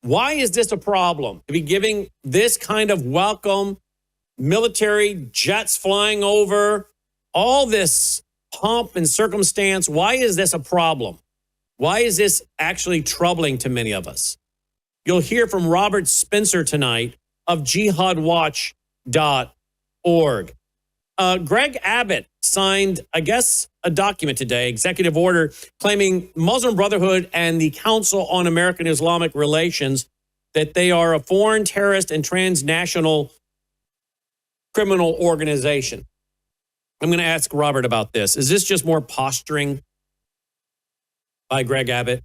Why is this a problem to be giving this kind of welcome, military jets flying over, all this pomp and circumstance? Why is this a problem? Why is this actually troubling to many of us? You'll hear from Robert Spencer tonight of jihadwatch.org. Greg Abbott signed, I guess, a document today, executive order, claiming Muslim Brotherhood and the Council on American Islamic Relations that they are a foreign terrorist and transnational criminal organization. I'm going to ask Robert about this. Is this just more posturing by Greg Abbott?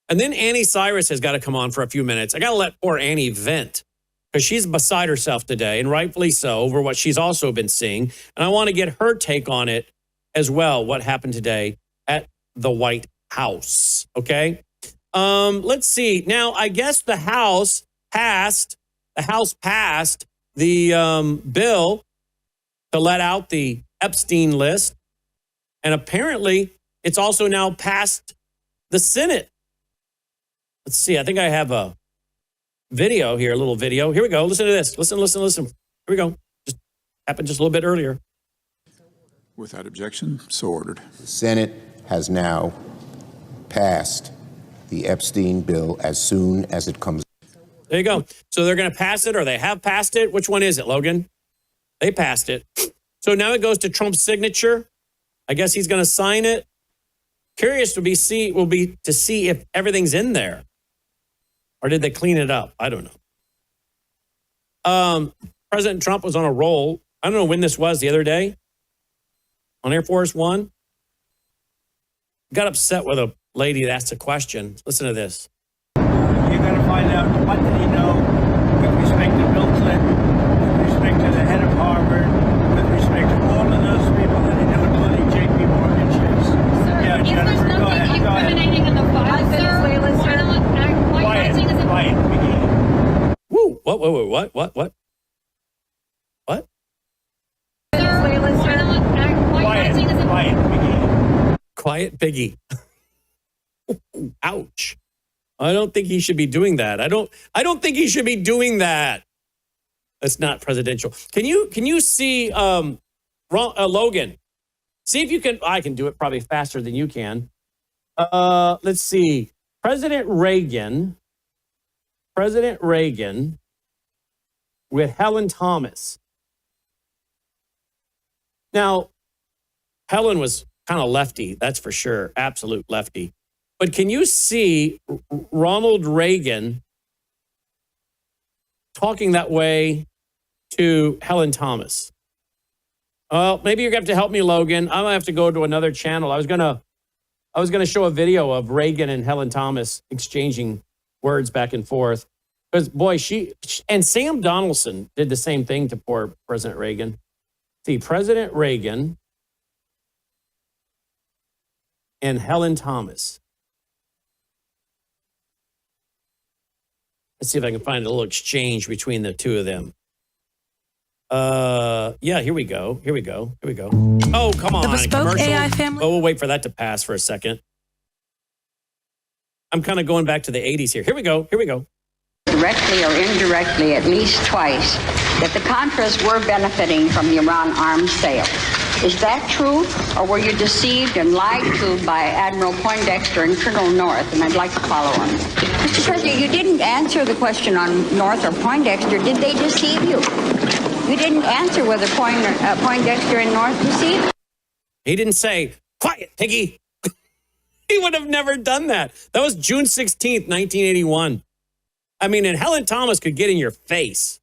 And then Annie Cyrus has got to come on for a few minutes. I got to let poor Annie vent because she's beside herself today, and rightfully so, over what she's also been seeing. And I want to get her take on it as well, what happened today at the White House. Okay? Let's see. Now, I guess the House passed the bill to let out the Epstein list. And apparently, it's also now passed the Senate. Let's see. I think I have a video here, a little video. Here we go. Listen to this. Listen. Here we go. Just happened just a little bit earlier. Without objection, so ordered. The Senate has now passed the Epstein bill as soon as it comes. There you go. So they're going to pass it, or they have passed it. Which one is it, Logan? They passed it. So now it goes to Trump's signature. I guess he's going to sign it. Curious will be to see if everything's in there. Or did they clean it up? I don't know. President Trump was on a roll. I don't know when this was, the other day. On Air Force One. Got upset with a lady that asked a question. Listen to this. You're going to find out what did he know with respect to Bill Clinton, with respect to the head of Harvard, with respect to all of those people that he knew, including J.P. Morgan Chase. Yeah, Jennifer, go ahead. Incriminating in the file, sir. Quiet. Woo! What? Venezuela's quiet piggy. Quiet piggy. Ouch. I don't think he should be doing that. I don't think he should be doing that. That's not presidential. Can you see Logan? See if you can. I can do it probably faster than you can. Let's see. President Reagan with Helen Thomas. Now, Helen was kind of lefty, that's for sure. Absolute lefty. But can you see Ronald Reagan talking that way to Helen Thomas? Well, maybe you're going to have to help me, Logan. I'm going to have to go to another channel. I was going to show a video of Reagan and Helen Thomas exchanging words back and forth. Because, boy, and Sam Donaldson did the same thing to poor President Reagan. See, President Reagan and Helen Thomas. Let's see if I can find a little exchange between the two of them. Yeah, here we go. Oh, come on. The Bespoke commercial. AI family. Oh, we'll wait for that to pass for a second. I'm kind of going back to the 80s here. Here we go. Directly or indirectly, at least twice, that the Contras were benefiting from the Iran arms sale. Is that true, or were you deceived and lied to by Admiral Poindexter and Colonel North? And I'd like to follow on. Mr. President, you didn't answer the question on North or Poindexter. Did they deceive you? You didn't answer whether Poindexter and North deceived. He didn't say, quiet, piggy. He would have never done that. That was June 16th, 1981. I mean, and Helen Thomas could get in your face.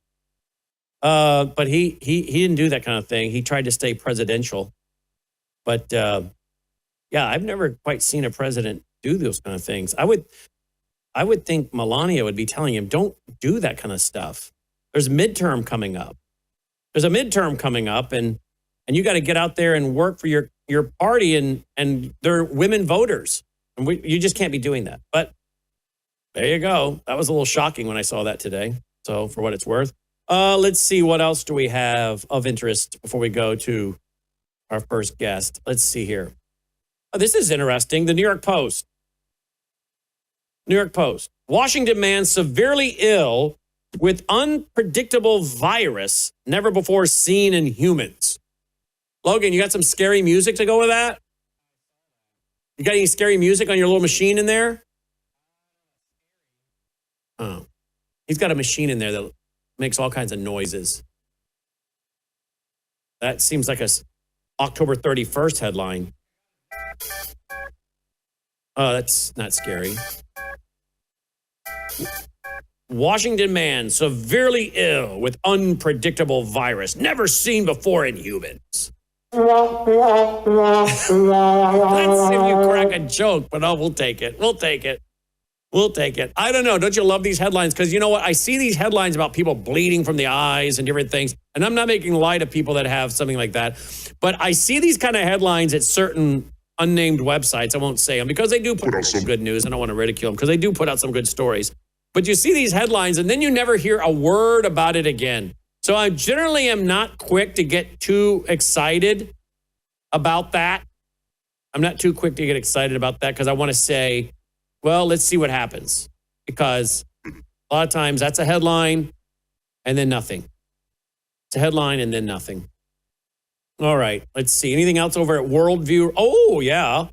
But he didn't do that kind of thing. He tried to stay presidential. But, yeah, I've never quite seen a president do those kind of things. I would think Melania would be telling him, don't do that kind of stuff. There's a midterm coming up. And you got to get out there and work for your party and they're women voters. And you just can't be doing that. But there you go. That was a little shocking when I saw that today. So for what it's worth. Let's see, what else do we have of interest before we go to our first guest? Let's see here. Oh, this is interesting. The New York Post. Washington man severely ill with unpredictable virus never before seen in humans. Logan, you got some scary music to go with that? You got any scary music on your little machine in there? Oh, he's got a machine in there that makes all kinds of noises. That seems like a October 31st headline. Oh, that's not scary. Washington man severely ill with unpredictable virus never seen before in humans. That's if you crack a joke, but we'll take it. I don't know. Don't you love these headlines? Because you know what? I see these headlines about people bleeding from the eyes and different things. And I'm not making light of people that have something like that. But I see these kind of headlines at certain unnamed websites. I won't say them because they do put out some good news. I don't want to ridicule them because they do put out some good stories. But you see these headlines and then you never hear a word about it again. So I generally am not quick to get too excited about that. I'm not too quick to get excited about that because I want to say, well, let's see what happens. Because a lot of times that's a headline and then nothing. It's a headline and then nothing. All right, let's see. Anything else over at Worldview? Oh, yeah.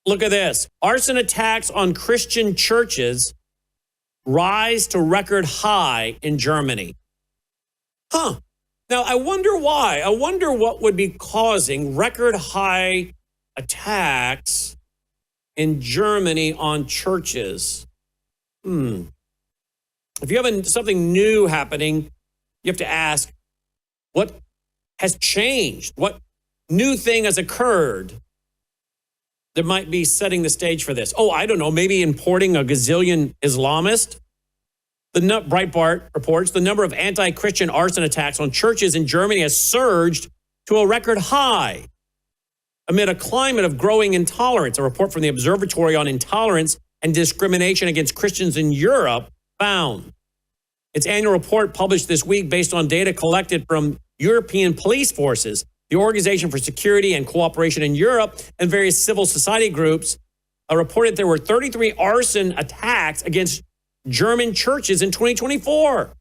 Look at this. Arson attacks on Christian churches rise to record high in Germany. Now, I wonder why. I wonder what would be causing record high attacks in Germany on churches. If you have something new happening, you have to ask, what has changed? What new thing has occurred that might be setting the stage for this? Oh, I don't know, maybe importing a gazillion Islamists? Breitbart reports the number of anti-Christian arson attacks on churches in Germany has surged to a record high amid a climate of growing intolerance. A report from the Observatory on Intolerance and Discrimination Against Christians in Europe found. Its annual report published this week based on data collected from European police forces The Organization for Security and Cooperation in Europe and various civil society groups reported there were 33 arson attacks against German churches in 2024.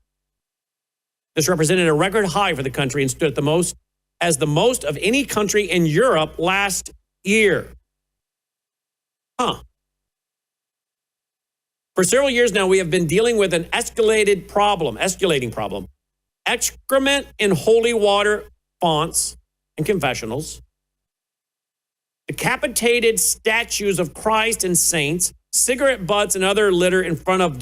This represented a record high for the country and stood at the most of any country in Europe last year. For several years now, we have been dealing with an escalating problem. Excrement in holy water fonts and confessionals, decapitated statues of Christ and saints, cigarette butts and other litter in front of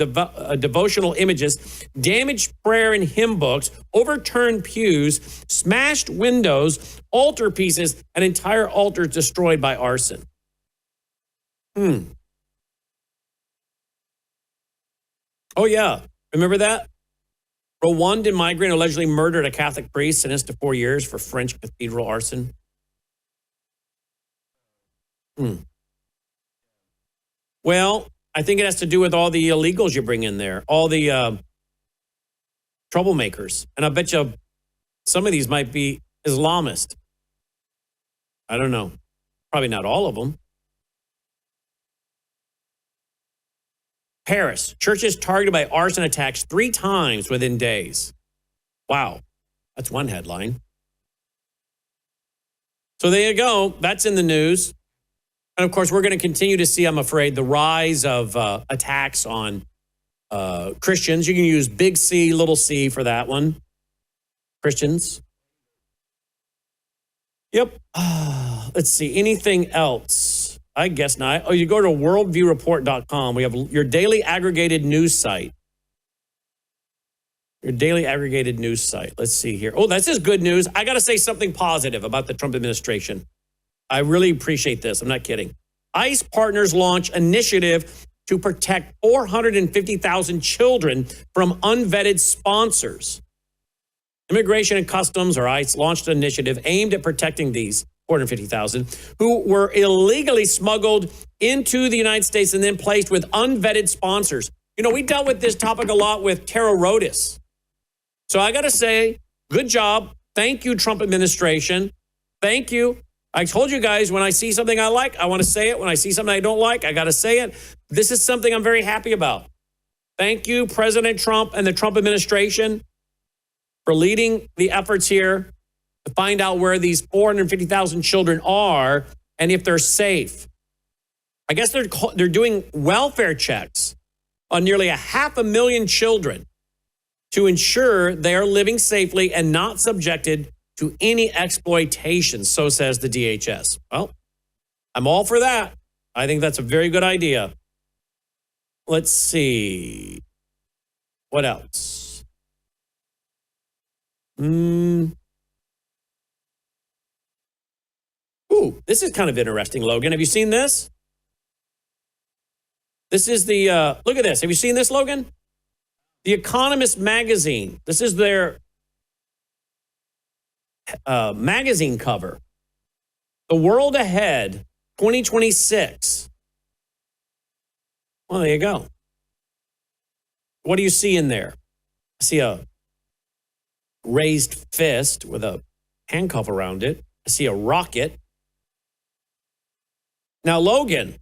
devotional images, damaged prayer and hymn books, overturned pews, smashed windows, altar pieces, and entire altars destroyed by arson. Oh, yeah. Remember that? Rwandan migrant allegedly murdered a Catholic priest, sentenced to 4 years for French cathedral arson. Well, I think it has to do with all the illegals you bring in there, all the troublemakers. And I bet you some of these might be Islamist. I don't know. Probably not all of them. Paris, churches targeted by arson attacks 3 times within days. Wow, that's one headline. So there you go. That's in the news. And of course, we're going to continue to see, I'm afraid, the rise of attacks on Christians. You can use big C, little c for that one. Christians. Yep. Let's see. Anything else? I guess not. Oh, you go to worldviewreport.com. We have your daily aggregated news site. Your daily aggregated news site. Let's see here. Oh, this is good news. I got to say something positive about the Trump administration. I really appreciate this. I'm not kidding. ICE partners launch initiative to protect 450,000 children from unvetted sponsors. Immigration and Customs, or ICE, launched an initiative aimed at protecting these 450,000 who were illegally smuggled into the United States and then placed with unvetted sponsors. You know, we dealt with this topic a lot with Tara Rodas. So I got to say, good job. Thank you, Trump administration. Thank you. I told you guys, when I see something I like, I want to say it. When I see something I don't like, I got to say it. This is something I'm very happy about. Thank you, President Trump and the Trump administration, for leading the efforts here to find out where these 450,000 children are and if they're safe. I guess they're doing welfare checks on nearly 500,000 children to ensure they are living safely and not subjected to any exploitation, so says the DHS. Well, I'm all for that. I think that's a very good idea. Let's see. What else? Ooh, this is kind of interesting, Logan. Have you seen this? This is the, look at this. Have you seen this, Logan? The Economist magazine. This is their magazine cover. The World Ahead 2026. Well, there you go. What do you see in there? I see a raised fist with a handcuff around it. I see a rocket. Now, Logan,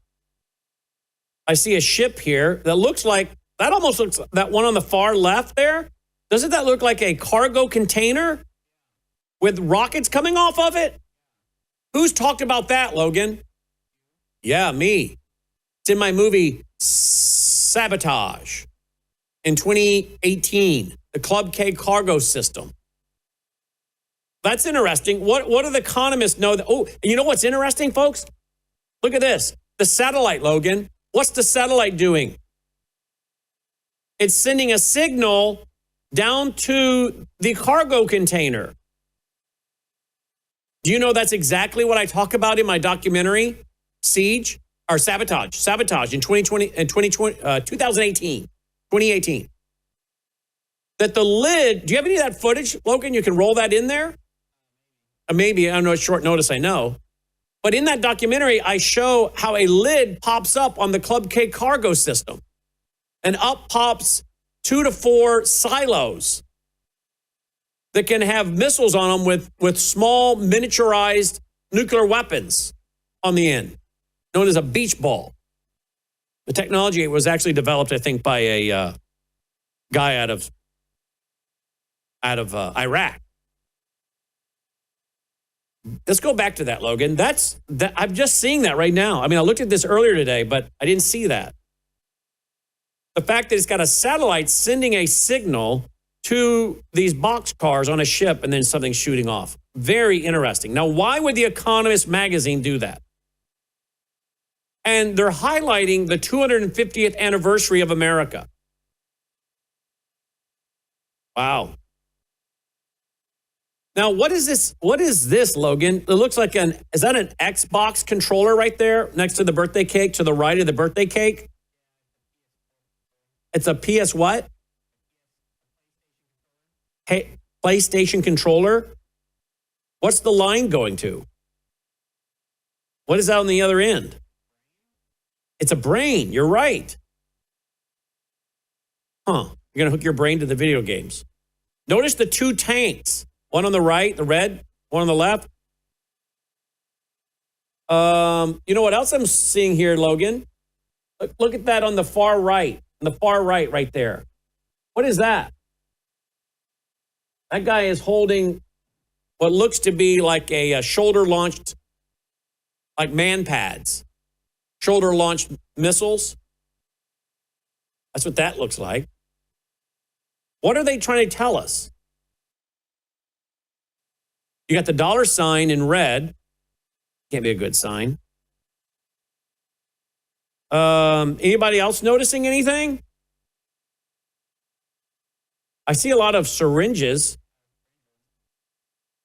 I see a ship here that looks like, that almost looks, that one on the far left there, doesn't that look like a cargo container with rockets coming off of it? Who's talked about that, Logan? Yeah, me. It's in my movie Sabotage in 2018, the Club K cargo system. That's interesting. What do the economists know? Oh, and you know what's interesting, folks? Look at this. The satellite, Logan. What's the satellite doing? It's sending a signal down to the cargo container. Do you know that's exactly what I talk about in my documentary, Siege, or Sabotage in 2018. That the lid, do you have any of that footage, Logan? You can roll that in there? Maybe, I know it's short notice, I know. But in that documentary, I show how a lid pops up on the Club K cargo system. And up pops 2 to 4 silos. that can have missiles on them with small miniaturized nuclear weapons on the end, known as a beach ball. The technology was actually developed, I think, by a guy out of Iraq. Let's go back to that, Logan. I'm just seeing that right now. I mean, I looked at this earlier today, but I didn't see that. The fact that it's got a satellite sending a signal to these boxcars on a ship and then something shooting off. Very interesting. Now, why would The Economist magazine do that? And they're highlighting the 250th anniversary of America. Wow. Now, what is this? What is this, Logan? It looks like is that an Xbox controller right there next to the birthday cake, to the right of the birthday cake? It's a PS what? Hey, PlayStation controller? What's the line going to? What is that on the other end? It's a brain. You're right. Huh. You're going to hook your brain to the video games. Notice the two tanks. One on the right, the red, one on the left. You know what else I'm seeing here, Logan? Look at that on the far right. On the far right there. What is that? That guy is holding what looks to be like a shoulder-launched, like man pads. Shoulder-launched missiles. That's what that looks like. What are they trying to tell us? You got the dollar sign in red. Can't be a good sign. Anybody else noticing anything? I see a lot of syringes.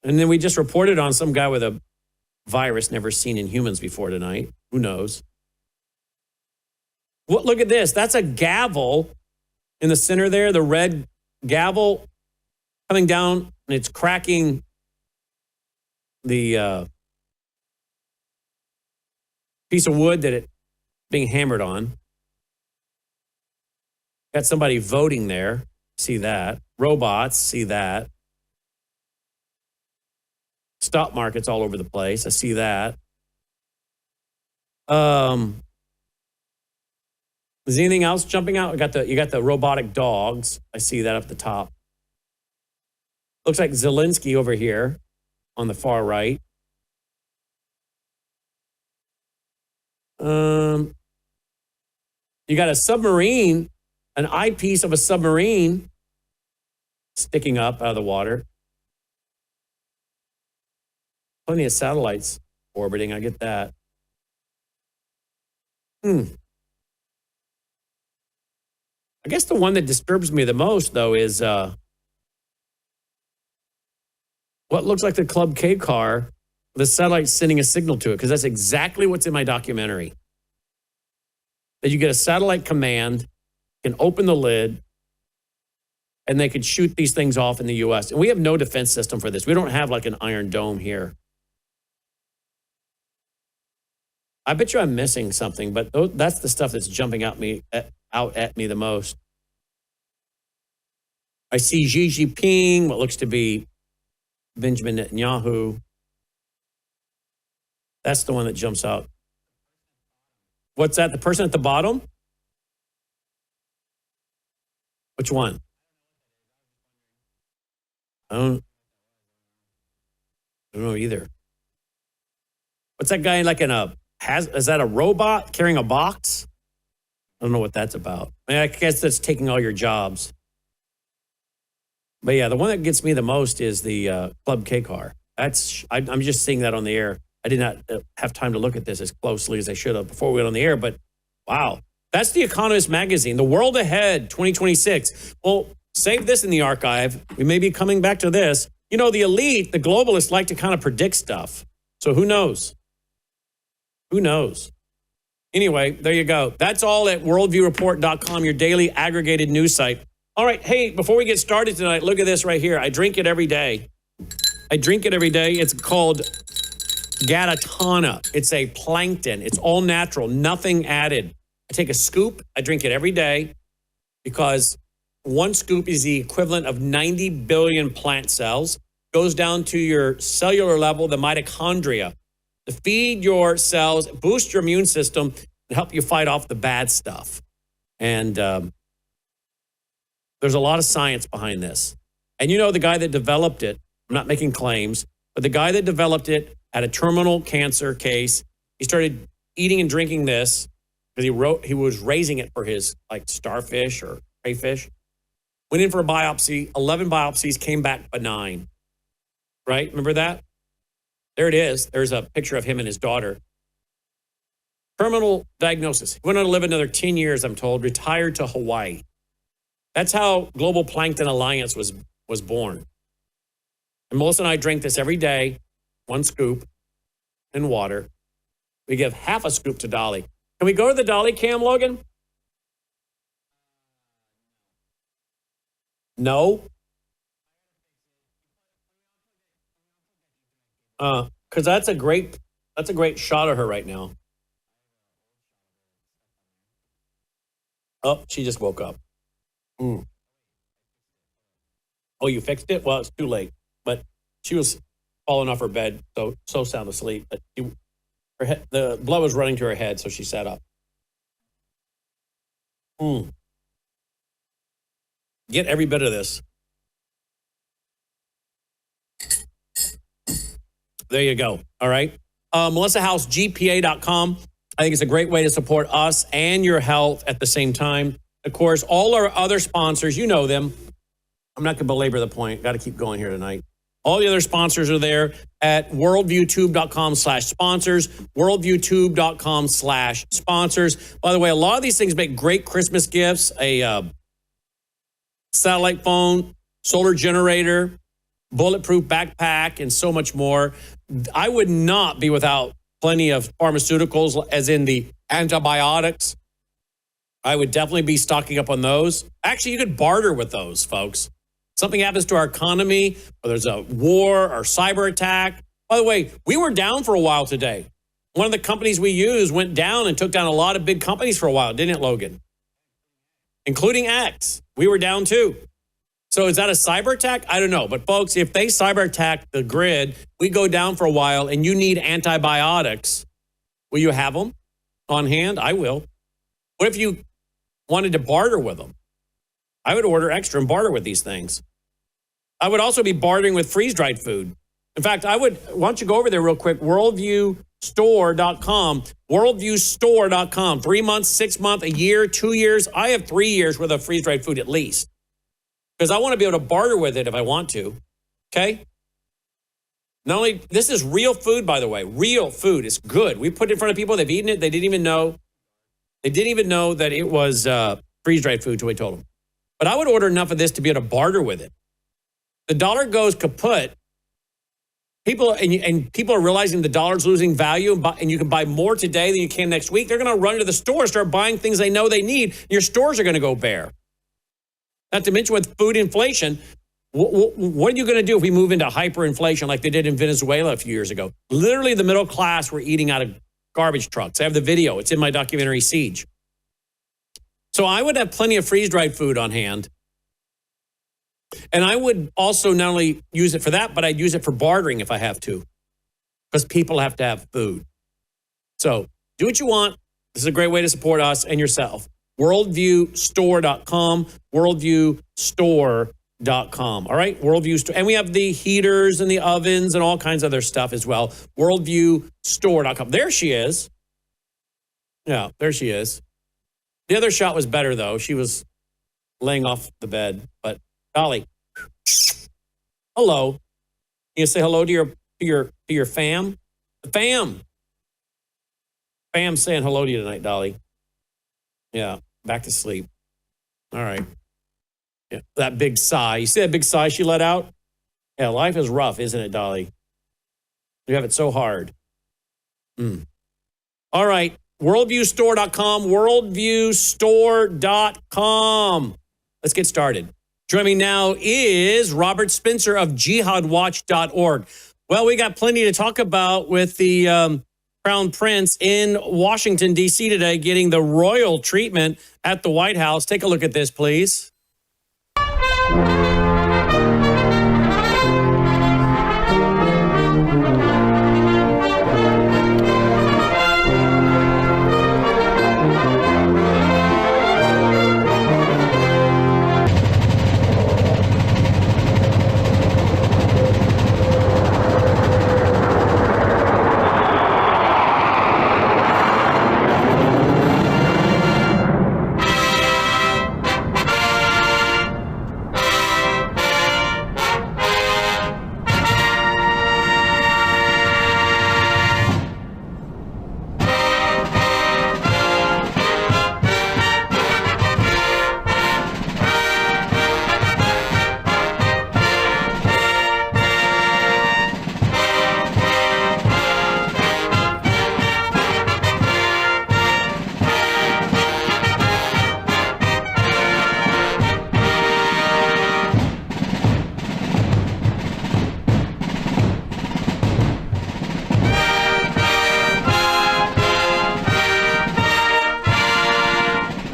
And then we just reported on some guy with a virus never seen in humans before tonight. Who knows? Look at this. That's a gavel in the center there, the red gavel coming down, and it's cracking the piece of wood that it's being hammered on. Got somebody voting there. See that. Robots, see that. Stock markets all over the place. I see that. Is anything else jumping out? You got the robotic dogs. I see that up the top. Looks like Zelensky over here on the far right. You got a submarine, an eyepiece of a submarine sticking up out of the water. Plenty of satellites orbiting. I get that. I guess the one that disturbs me the most, though, is what looks like the Club K car, the satellite sending a signal to it, because that's exactly what's in my documentary. That you get a satellite command, can open the lid, and they could shoot these things off in the U.S. And we have no defense system for this. We don't have like an Iron Dome here. I bet you I'm missing something, but that's the stuff that's jumping out at me the most. I see Xi Jinping, what looks to be Benjamin Netanyahu. That's the one that jumps out. What's that? The person at the bottom? Which one? I don't know either. What's that guy like is that a robot carrying a box? I don't know what that's about. I mean, I guess that's taking all your jobs. But yeah, the one that gets me the most is the Club K car. I'm just seeing that on the air. I did not have time to look at this as closely as I should have before we went on the air, but wow. That's The Economist magazine, The World Ahead 2026. Well, save this in the archive. We may be coming back to this. You know, the elite, the globalists like to kind of predict stuff. So who knows? Who knows? Anyway, there you go. That's all at worldviewreport.com, your daily aggregated news site. All right. Hey, before we get started tonight, look at this right here. I drink it every day. It's called Gatatana. It's a plankton. It's all natural, nothing added. I take a scoop. I drink it every day because one scoop is the equivalent of 90 billion plant cells. Goes down to your cellular level, the mitochondria, to feed your cells, boost your immune system, and help you fight off the bad stuff. And there's a lot of science behind this. And you know, the guy that developed it, I'm not making claims, but the guy that developed it had a terminal cancer case. He started eating and drinking this because he was raising it for his starfish or crayfish. Went in for a biopsy, 11 biopsies, came back benign. Right? Remember that? There it is. There's a picture of him and his daughter. Terminal diagnosis. He went on to live another 10 years, I'm told, retired to Hawaii. That's how Global Plankton Alliance was born. And Melissa and I drink this every day, one scoop in water. We give half a scoop to Dolly. Can we go to the Dolly cam, Logan? No? Because that's a great shot of her right now. Oh, she just woke up. Oh, you fixed it? Well, it's too late. But she was falling off her bed, so sound asleep. But the blood was running to her head, so she sat up. Get every bit of this. There you go. All right. MelissaHouseGPA.com. I think it's a great way to support us and your health at the same time. Of course, all our other sponsors, you know them. I'm not going to belabor the point. Got to keep going here tonight. All the other sponsors are there at worldviewtube.com/sponsors, worldviewtube.com/sponsors. By the way, a lot of these things make great Christmas gifts. A satellite phone, solar generator, bulletproof backpack, and so much more. I would not be without plenty of pharmaceuticals, as in the antibiotics. I would definitely be stocking up on those. Actually, you could barter with those, folks. Something happens to our economy, or there's a war or cyber attack. By the way, we were down for a while today. One of the companies we use went down and took down a lot of big companies for a while, didn't it, Logan? Including X. We were down too. So is that a cyber attack? I don't know. But folks, if they cyber attack the grid, we go down for a while and you need antibiotics, will you have them on hand? I will. What if you wanted to barter with them? I would order extra and barter with these things. I would also be bartering with freeze-dried food. In fact, why don't you go over there real quick, worldviewstore.com, worldviewstore.com, 3 months, 6 months, a year, 2 years. I have 3 years worth of freeze-dried food at least, because I want to be able to barter with it if I want to, okay? Not only, this is real food, by the way, real food. It's good. We put it in front of people, they've eaten it, they didn't even know. They didn't even know that it was freeze-dried food until we told them. But I would order enough of this to be able to barter with it. The dollar goes kaput. People are realizing the dollar's losing value, and you can buy more today than you can next week. They're going to run to the store, start buying things they know they need. Your stores are going to go bare. Not to mention with food inflation, what are you going to do if we move into hyperinflation like they did in Venezuela a few years ago? Literally, the middle class were eating out of garbage trucks. I have the video. It's in my documentary, Siege. So I would have plenty of freeze-dried food on hand. And I would also not only use it for that, but I'd use it for bartering if I have to, because people have to have food. So do what you want. This is a great way to support us and yourself. Worldviewstore.com, worldviewstore.com. All right, Worldview Store. And we have the heaters and the ovens and all kinds of other stuff as well. Worldviewstore.com. There she is. Yeah, there she is. The other shot was better, though. She was laying off the bed. But Dolly, hello. You say hello to your fam? The fam. Fam's saying hello to you tonight, Dolly. Yeah, back to sleep. All right. Yeah, that big sigh. You see that big sigh she let out? Yeah, life is rough, isn't it, Dolly? You have it so hard. All right. Worldviewstore.com, worldviewstore.com. Let's get started. Joining me now is Robert Spencer of jihadwatch.org. Well, we got plenty to talk about with the Crown Prince in Washington, D.C. today, getting the royal treatment at the White House. Take a look at this, please.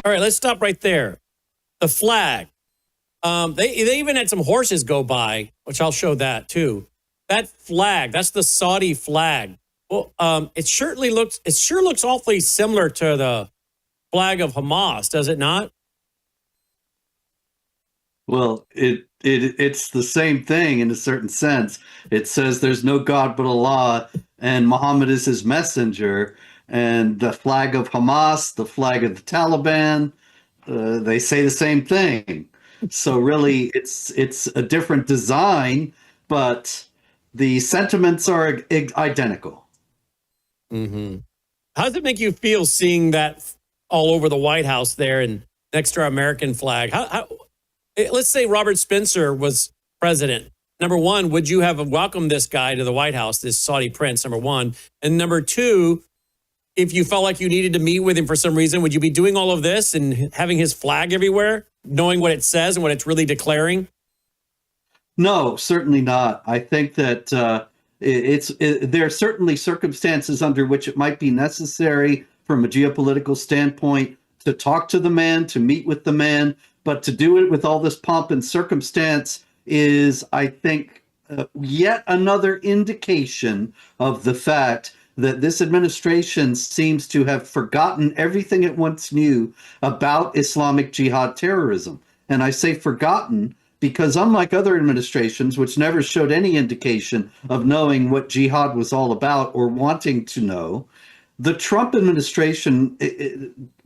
All right, let's stop right there. The flag. They even had some horses go by, which I'll show that too. That flag, that's the Saudi flag. Well, it sure looks awfully similar to the flag of Hamas, does it not? Well, it's the same thing in a certain sense. It says there's no God but Allah, and Muhammad is his messenger. And the flag of Hamas, the flag of the Taliban, they say the same thing. So really, it's a different design, but the sentiments are identical. Mm-hmm. How does it make you feel seeing that all over the White House there and next to our American flag? Let's say Robert Spencer was president. Number one, would you have welcomed this guy to the White House, this Saudi prince, number one? And number two, if you felt like you needed to meet with him for some reason, would you be doing all of this and having his flag everywhere, knowing what it says and what it's really declaring? No, certainly not. I think that there are certainly circumstances under which it might be necessary from a geopolitical standpoint to talk to the man, to meet with the man, but to do it with all this pomp and circumstance is, I think, yet another indication of the fact that this administration seems to have forgotten everything it once knew about Islamic Jihad terrorism. And I say forgotten because unlike other administrations, which never showed any indication of knowing what jihad was all about or wanting to know, the Trump administration,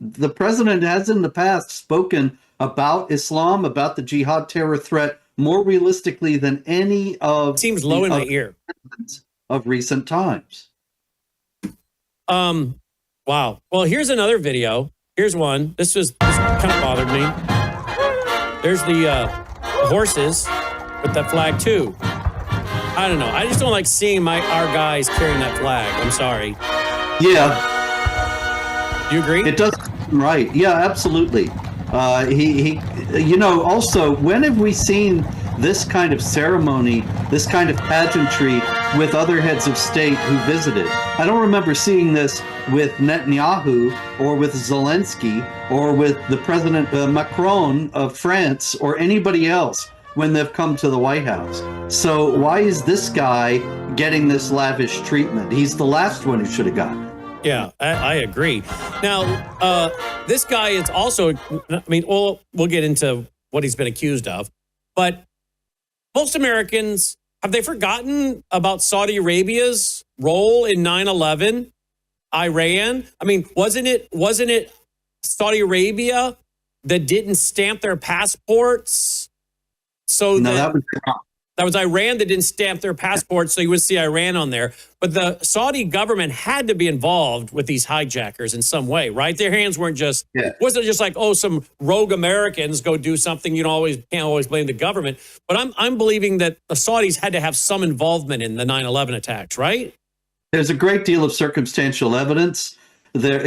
the president has in the past spoken about Islam, about the jihad terror threat more realistically than any of seems low in my ear of recent times. Wow. Well, here's another video. Here's one. This kind of bothered me. There's the horses with that flag too. I don't know. I just don't like seeing our guys carrying that flag. I'm sorry. Yeah. You agree? It does. Right. Yeah, absolutely. Also, when have we seen this kind of ceremony, this kind of pageantry with other heads of state who visited? I don't remember seeing this with Netanyahu or with Zelensky or with the President Macron of France or anybody else when they've come to the White House. So why is this guy getting this lavish treatment? He's the last one who should have gotten it. Yeah, I agree. Now, this guy is also, we'll get into what he's been accused of, but most Americans, have they forgotten about Saudi Arabia's role in 9/11, Iran? Wasn't it Saudi Arabia that didn't stamp their passports? That was Iran that didn't stamp their passports, so you would see Iran on there. But the Saudi government had to be involved with these hijackers in some way, right? Their hands weren't wasn't just like, oh, some rogue Americans go do something. Can't always blame the government. But I'm believing that the Saudis had to have some involvement in the 9/11 attacks, right? There's a great deal of circumstantial evidence there.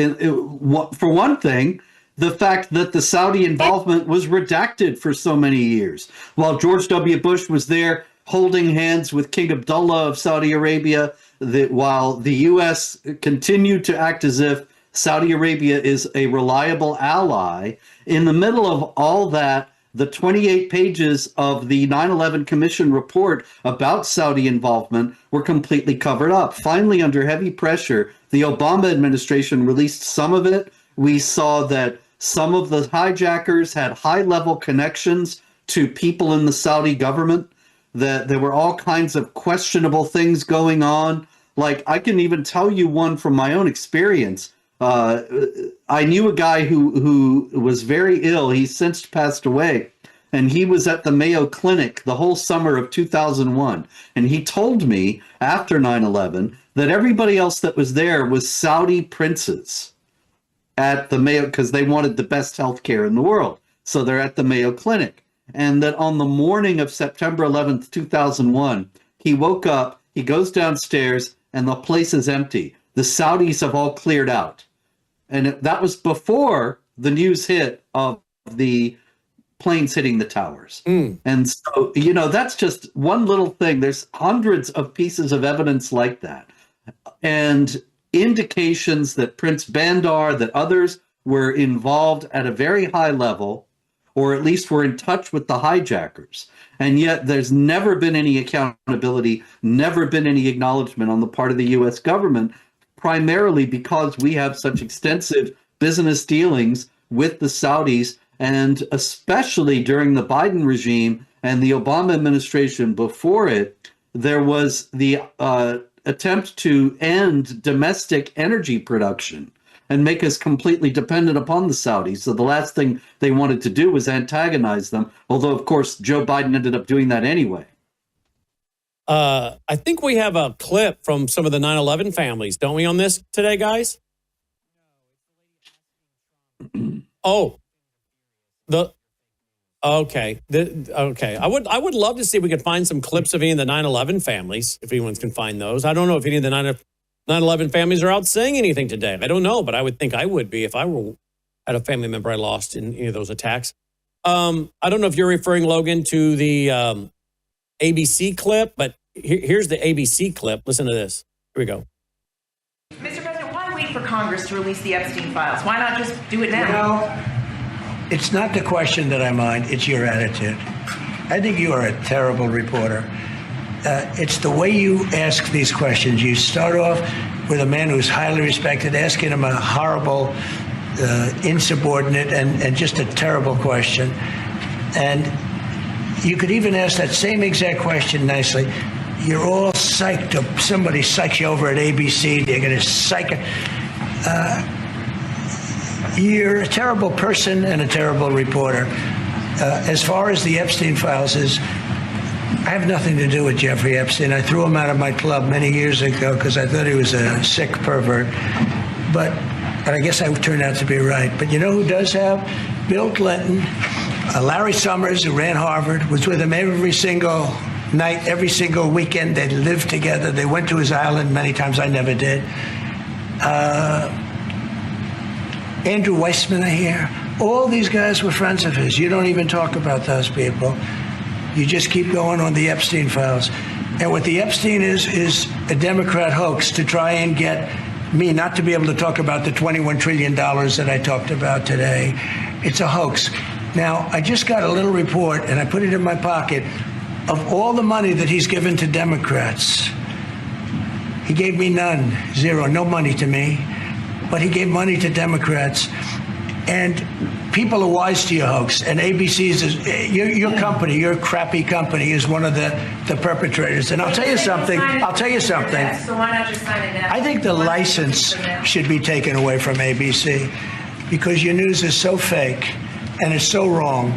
For one thing, the fact that the Saudi involvement was redacted for so many years. While George W. Bush was there holding hands with King Abdullah of Saudi Arabia, while the U.S. continued to act as if Saudi Arabia is a reliable ally, in the middle of all that, the 28 pages of the 9/11 Commission report about Saudi involvement were completely covered up. Finally, under heavy pressure, the Obama administration released some of it. We saw that some of the hijackers had high-level connections to people in the Saudi government, that there were all kinds of questionable things going on. Like, I can even tell you one from my own experience. I knew a guy who was very ill. He's since passed away. And he was at the Mayo Clinic the whole summer of 2001. And he told me after 9/11 that everybody else that was there was Saudi princes at the Mayo, because they wanted the best healthcare in the world. So they're at the Mayo Clinic. And that on the morning of September 11th, 2001, he woke up, he goes downstairs, and the place is empty. The Saudis have all cleared out. And that was before the news hit of the planes hitting the towers. And so, you know, that's just one little thing. There's hundreds of pieces of evidence like that. And indications that Prince Bandar, that others were involved at a very high level, or at least were in touch with the hijackers. And yet there's never been any accountability, never been any acknowledgement on the part of the US government, primarily because we have such extensive business dealings with the Saudis, and especially during the Biden regime and the Obama administration before it, there was the attempt to end domestic energy production and make us completely dependent upon the Saudis. So the last thing they wanted to do was antagonize them, although, of course, Joe Biden ended up doing that anyway. I think we have a clip from some of the 9/11 families, don't we, on this today, guys? Okay. I would love to see if we could find some clips of any of the 9/11 families, if anyone can find those. I don't know if any of the 9/11 families are out saying anything today. I don't know, but I would think I would be if I had a family member I lost in any of those attacks. I don't know if you're referring, Logan, to the ABC clip, but here's the ABC clip. Listen to this. Here we go. Mr. President, why wait for Congress to release the Epstein files? Why not just do it now? You know, it's not the question that I mind, it's your attitude. I think you are a terrible reporter. It's the way you ask these questions. You start off with a man who's highly respected, asking him a horrible, insubordinate, and just a terrible question. And you could even ask that same exact question nicely. You're all psyched up. Somebody psychs you over at ABC. They're going to psych it. You're a terrible person and a terrible reporter. As far as the Epstein files is, I have nothing to do with Jeffrey Epstein. I threw him out of my club many years ago because I thought he was a sick pervert. But I guess I turned out to be right. But you know who does have? Bill Clinton, Larry Summers, who ran Harvard, was with him every single night, every single weekend. They lived together. They went to his island many times. I never did. Andrew Weissman, I hear. All these guys were friends of his. You don't even talk about those people. You just keep going on the Epstein files. And what the Epstein is a Democrat hoax to try and get me not to be able to talk about the $21 trillion that I talked about today. It's a hoax. Now, I just got a little report, and I put it in my pocket, of all the money that he's given to Democrats. He gave me none, zero, no money to me, but he gave money to Democrats. And people are wise to your hoax, and ABC's your company, your crappy company, is one of the perpetrators. And I'll tell you something. So why not just sign it now? I think the license should be taken away from ABC because your news is so fake and it's so wrong.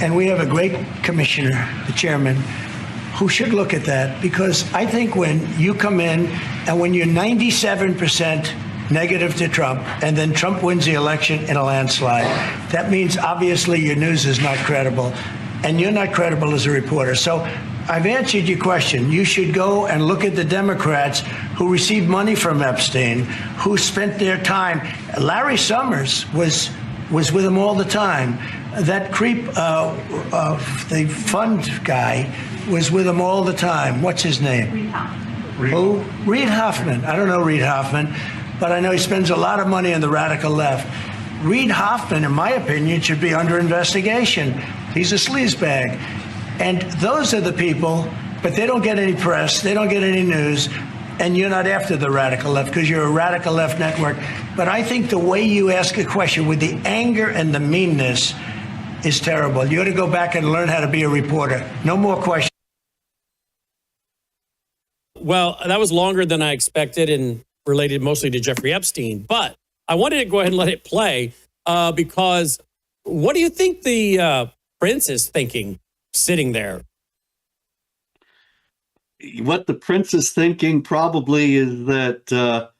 And we have a great commissioner, the chairman, who should look at that, because I think when you come in and when you're 97% negative to Trump, and then Trump wins the election in a landslide, that means obviously your news is not credible, and you're not credible as a reporter. So I've answered your question. You should go and look at the Democrats who received money from Epstein, who spent their time. Larry Summers was with him all the time. That creep of the fund guy was with him all the time. What's his name? Reid Hoffman. Who? Reid Hoffman. I don't know Reid Hoffman, but I know he spends a lot of money on the radical left. Reid Hoffman, in my opinion, should be under investigation. He's a sleazebag. And those are the people, but they don't get any press, they don't get any news, and you're not after the radical left because you're a radical left network. But I think the way you ask a question with the anger and the meanness is terrible. You ought to go back and learn how to be a reporter. No more questions. Well, that was longer than I expected and related mostly to Jeffrey Epstein. But I wanted to go ahead and let it play because what do you think the prince is thinking sitting there? What the prince is thinking probably is that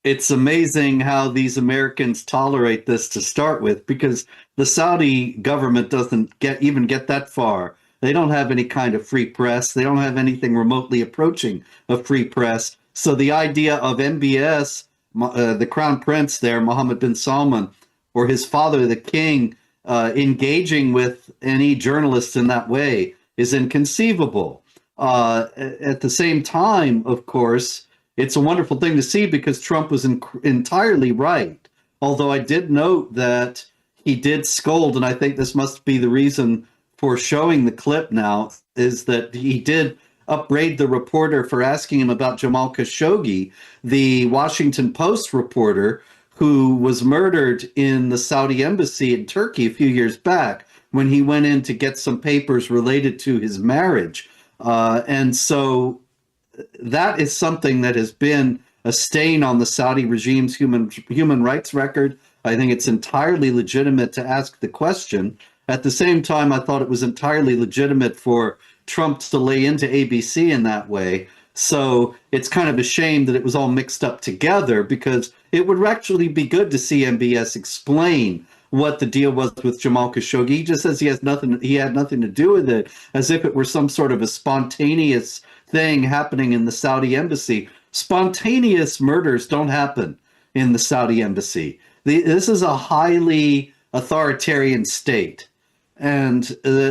it's amazing how these Americans tolerate this to start with, because the Saudi government doesn't even get that far. They don't have any kind of free press. They don't have anything remotely approaching a free press. So the idea of MBS, the crown prince there, Mohammed bin Salman, or his father, the king, engaging with any journalists in that way is inconceivable. At the same time, of course, it's a wonderful thing to see because Trump was entirely right. Although I did note that he did scold, and I think this must be the reason for showing the clip now, is that he did upbraid the reporter for asking him about Jamal Khashoggi, the Washington Post reporter who was murdered in the Saudi embassy in Turkey a few years back when he went in to get some papers related to his marriage. And so that is something that has been a stain on the Saudi regime's human rights record. I think it's entirely legitimate to ask the question. At the same time, I thought it was entirely legitimate for Trump to lay into ABC in that way. So it's kind of a shame that it was all mixed up together, because it would actually be good to see MBS explain what the deal was with Jamal Khashoggi. He just says he had nothing to do with it, as if it were some sort of a spontaneous thing happening in the Saudi embassy. Spontaneous murders don't happen in the Saudi embassy. This is a highly authoritarian state. And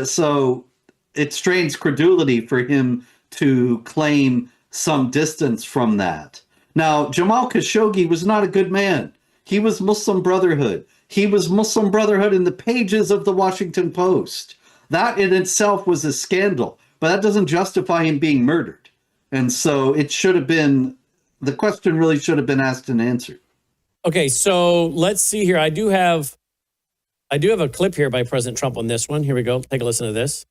so it strains credulity for him to claim some distance from that. Now, Jamal Khashoggi was not a good man. He was Muslim Brotherhood. He was Muslim Brotherhood in the pages of the Washington Post. That in itself was a scandal, but that doesn't justify him being murdered. And so it should have been, the question really should have been asked and answered. Okay, so let's see here. I do have a clip here by President Trump on this one. Here we go. Take a listen to this.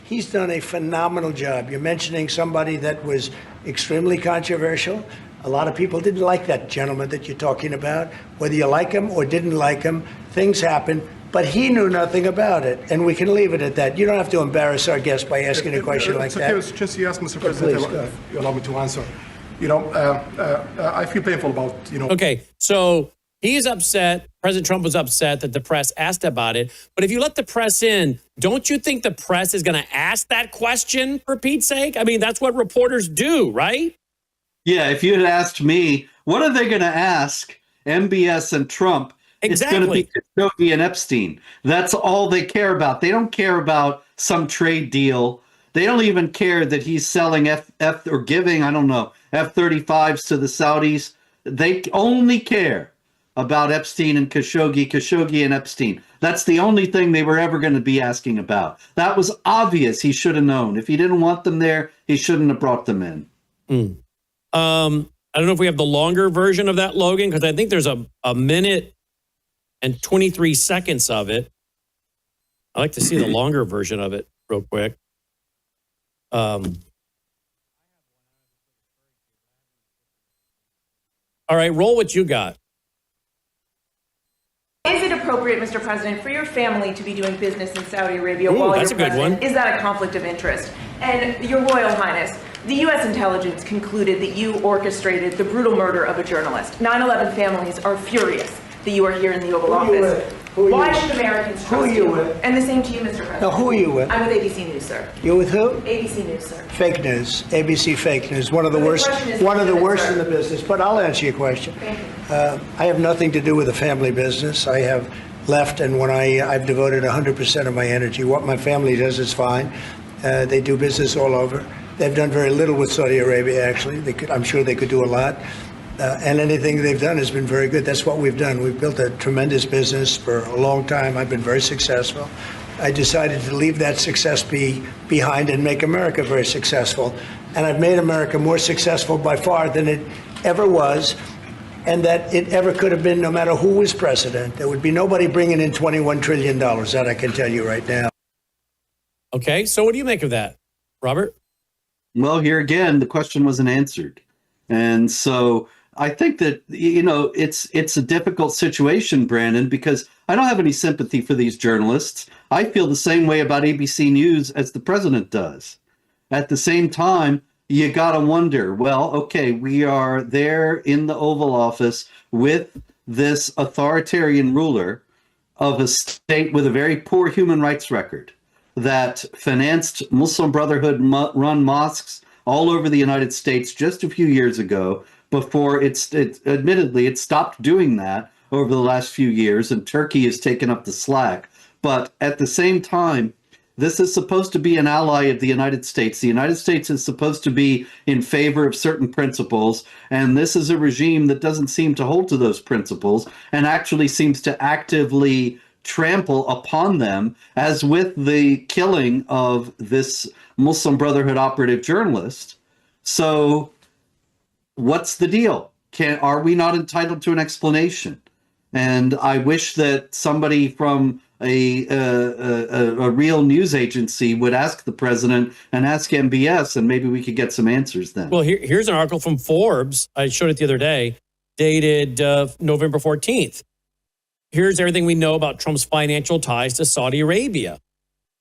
He's done a phenomenal job. You're mentioning somebody that was extremely controversial. A lot of people didn't like that gentleman that you're talking about. Whether you like him or didn't like him, things happen. But he knew nothing about it, and we can leave it at that. You don't have to embarrass our guest by asking a question like that. It's just you ask, Mr. President, if you allow me to answer. I feel painful about, Okay, so he's upset. President Trump was upset that the press asked about it. But if you let the press in, don't you think the press is going to ask that question, for Pete's sake? I mean, that's what reporters do, right? Yeah, if you had asked me, what are they going to ask MBS and Trump? Exactly. It's going to be Khashoggi and Epstein. That's all they care about. They don't care about some trade deal. They don't even care that he's selling or giving, I don't know, F-35s to the Saudis. They only care about Epstein and Khashoggi and Epstein. That's the only thing they were ever going to be asking about. That was obvious. He should have known. If he didn't want them there, he shouldn't have brought them in. I don't know if we have the longer version of that, Logan, because I think there's a minute and 23 seconds of it. I'd like to see the longer version of it real quick. All right, roll what you got. Is it appropriate, Mr. President, for your family to be doing business in Saudi Arabia while that's you're a good president? one. Is that a conflict of interest? And Your Royal Highness, the U.S. intelligence concluded that you orchestrated the brutal murder of a journalist. 9/11 families are furious that you are here in the Oval Office. Why should Americans trust you? And the same to you, Mr. President. Now, who are you with? I'm with ABC News, sir. You're with who? ABC News, sir. Fake news. ABC fake news. One of the worst in the business. But I'll answer your question. Thank you. I have nothing to do with the family business. I have left, and when I've devoted 100% of my energy. What my family does is fine. They do business all over. They've done very little with Saudi Arabia, actually. I'm sure they could do a lot. and anything they've done has been very good. That's what we've done. We've built a tremendous business for a long time. I've been very successful. I decided to leave that success behind and make America very successful. And I've made America more successful by far than it ever was, and that it ever could have been, no matter who was president. There would be nobody bringing in $21 trillion, that I can tell you right now. Okay, so what do you make of that, Robert? Well, here again, the question wasn't answered. And so I think that, it's a difficult situation, Brandon, because I don't have any sympathy for these journalists. I feel the same way about ABC News as the president does. At the same time, you got to wonder, well, okay, we are there in the Oval Office with this authoritarian ruler of a state with a very poor human rights record that financed Muslim Brotherhood run mosques all over the United States just a few years ago, before admittedly it stopped doing that over the last few years, and Turkey has taken up the slack. But at the same time, this is supposed to be an ally of the United States. The United States is supposed to be in favor of certain principles, and this is a regime that doesn't seem to hold to those principles and actually seems to actively trample upon them, as with the killing of this Muslim Brotherhood operative journalist. So what's the deal? Are we not entitled to an explanation? And I wish that somebody from a real news agency would ask the president and ask MBS, and maybe we could get some answers then. Well, here's an article from Forbes. I showed it the other day, dated November 14th. Here's everything we know about Trump's financial ties to Saudi Arabia.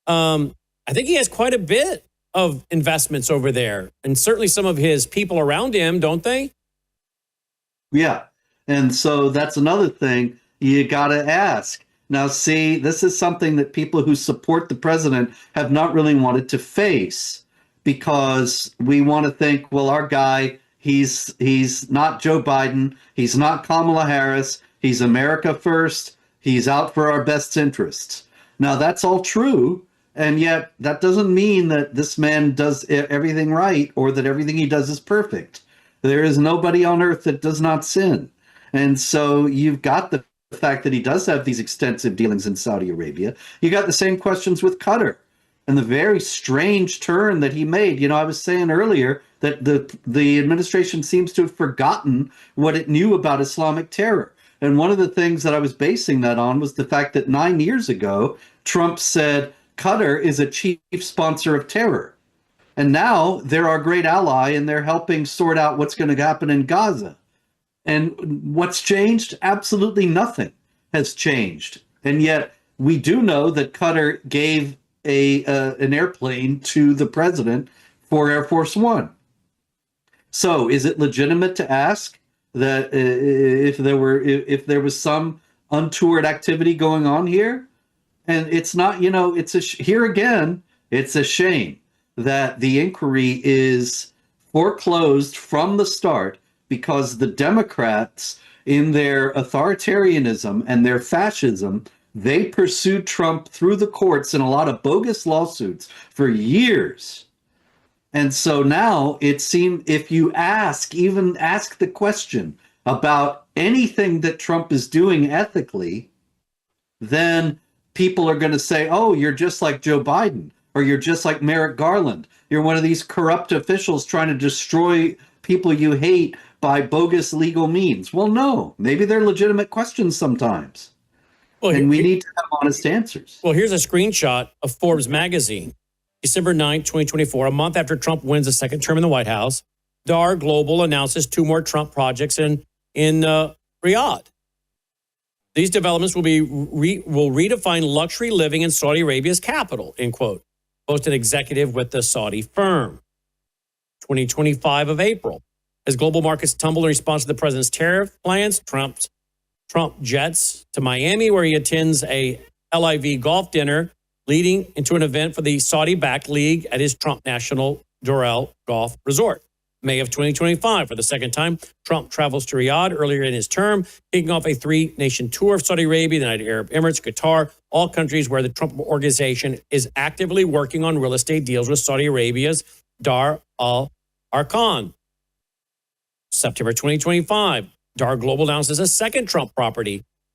I think he has quite a bit of investments over there, and certainly some of his people around him, don't they? Yeah. And so that's another thing you got to ask. Now, see, this is something that people who support the president have not really wanted to face, because we want to think, well, our guy, he's not Joe Biden. He's not Kamala Harris. He's America first. He's out for our best interests. Now, that's all true. And yet that doesn't mean that this man does everything right or that everything he does is perfect. There is nobody on earth that does not sin. And so you've got the fact that he does have these extensive dealings in Saudi Arabia. You got the same questions with Qatar and the very strange turn that he made. You know, I was saying earlier that the administration seems to have forgotten what it knew about Islamic terror. And one of the things that I was basing that on was the fact that 9 years ago, Trump said Qatar is a chief sponsor of terror. And now they're our great ally, and they're helping sort out what's going to happen in Gaza. And what's changed? Absolutely nothing has changed. And yet we do know that Qatar gave an airplane to the president for Air Force One. So is it legitimate to ask that if there was some untoward activity going on here? And it's not, here again, it's a shame that the inquiry is foreclosed from the start, because the Democrats, in their authoritarianism and their fascism, they pursued Trump through the courts in a lot of bogus lawsuits for years. And so now it seems, if you even ask the question about anything that Trump is doing ethically, then people are going to say, oh, you're just like Joe Biden, or you're just like Merrick Garland. You're one of these corrupt officials trying to destroy people you hate by bogus legal means. Well, no, maybe they're legitimate questions sometimes. Well, and we need to have honest answers. Well, here's a screenshot of Forbes magazine. December 9, 2024, a month after Trump wins a second term in the White House, DAR Global announces 2 more Trump projects in Riyadh. These developments will redefine luxury living in Saudi Arabia's capital, end quote. Boast an executive with the Saudi firm. 2025 of April. As global markets tumble in response to the president's tariff plans, Trump jets to Miami, where he attends a LIV golf dinner, leading into an event for the Saudi-backed league at his Trump National Doral Golf Resort. May of 2025, for the second time, Trump travels to Riyadh earlier in his term, kicking off a 3-nation tour of Saudi Arabia, the United Arab Emirates, Qatar, all countries where the Trump organization is actively working on real estate deals with Saudi Arabia's Dar al Arkan. September 2025, Dar Global announces a second Trump property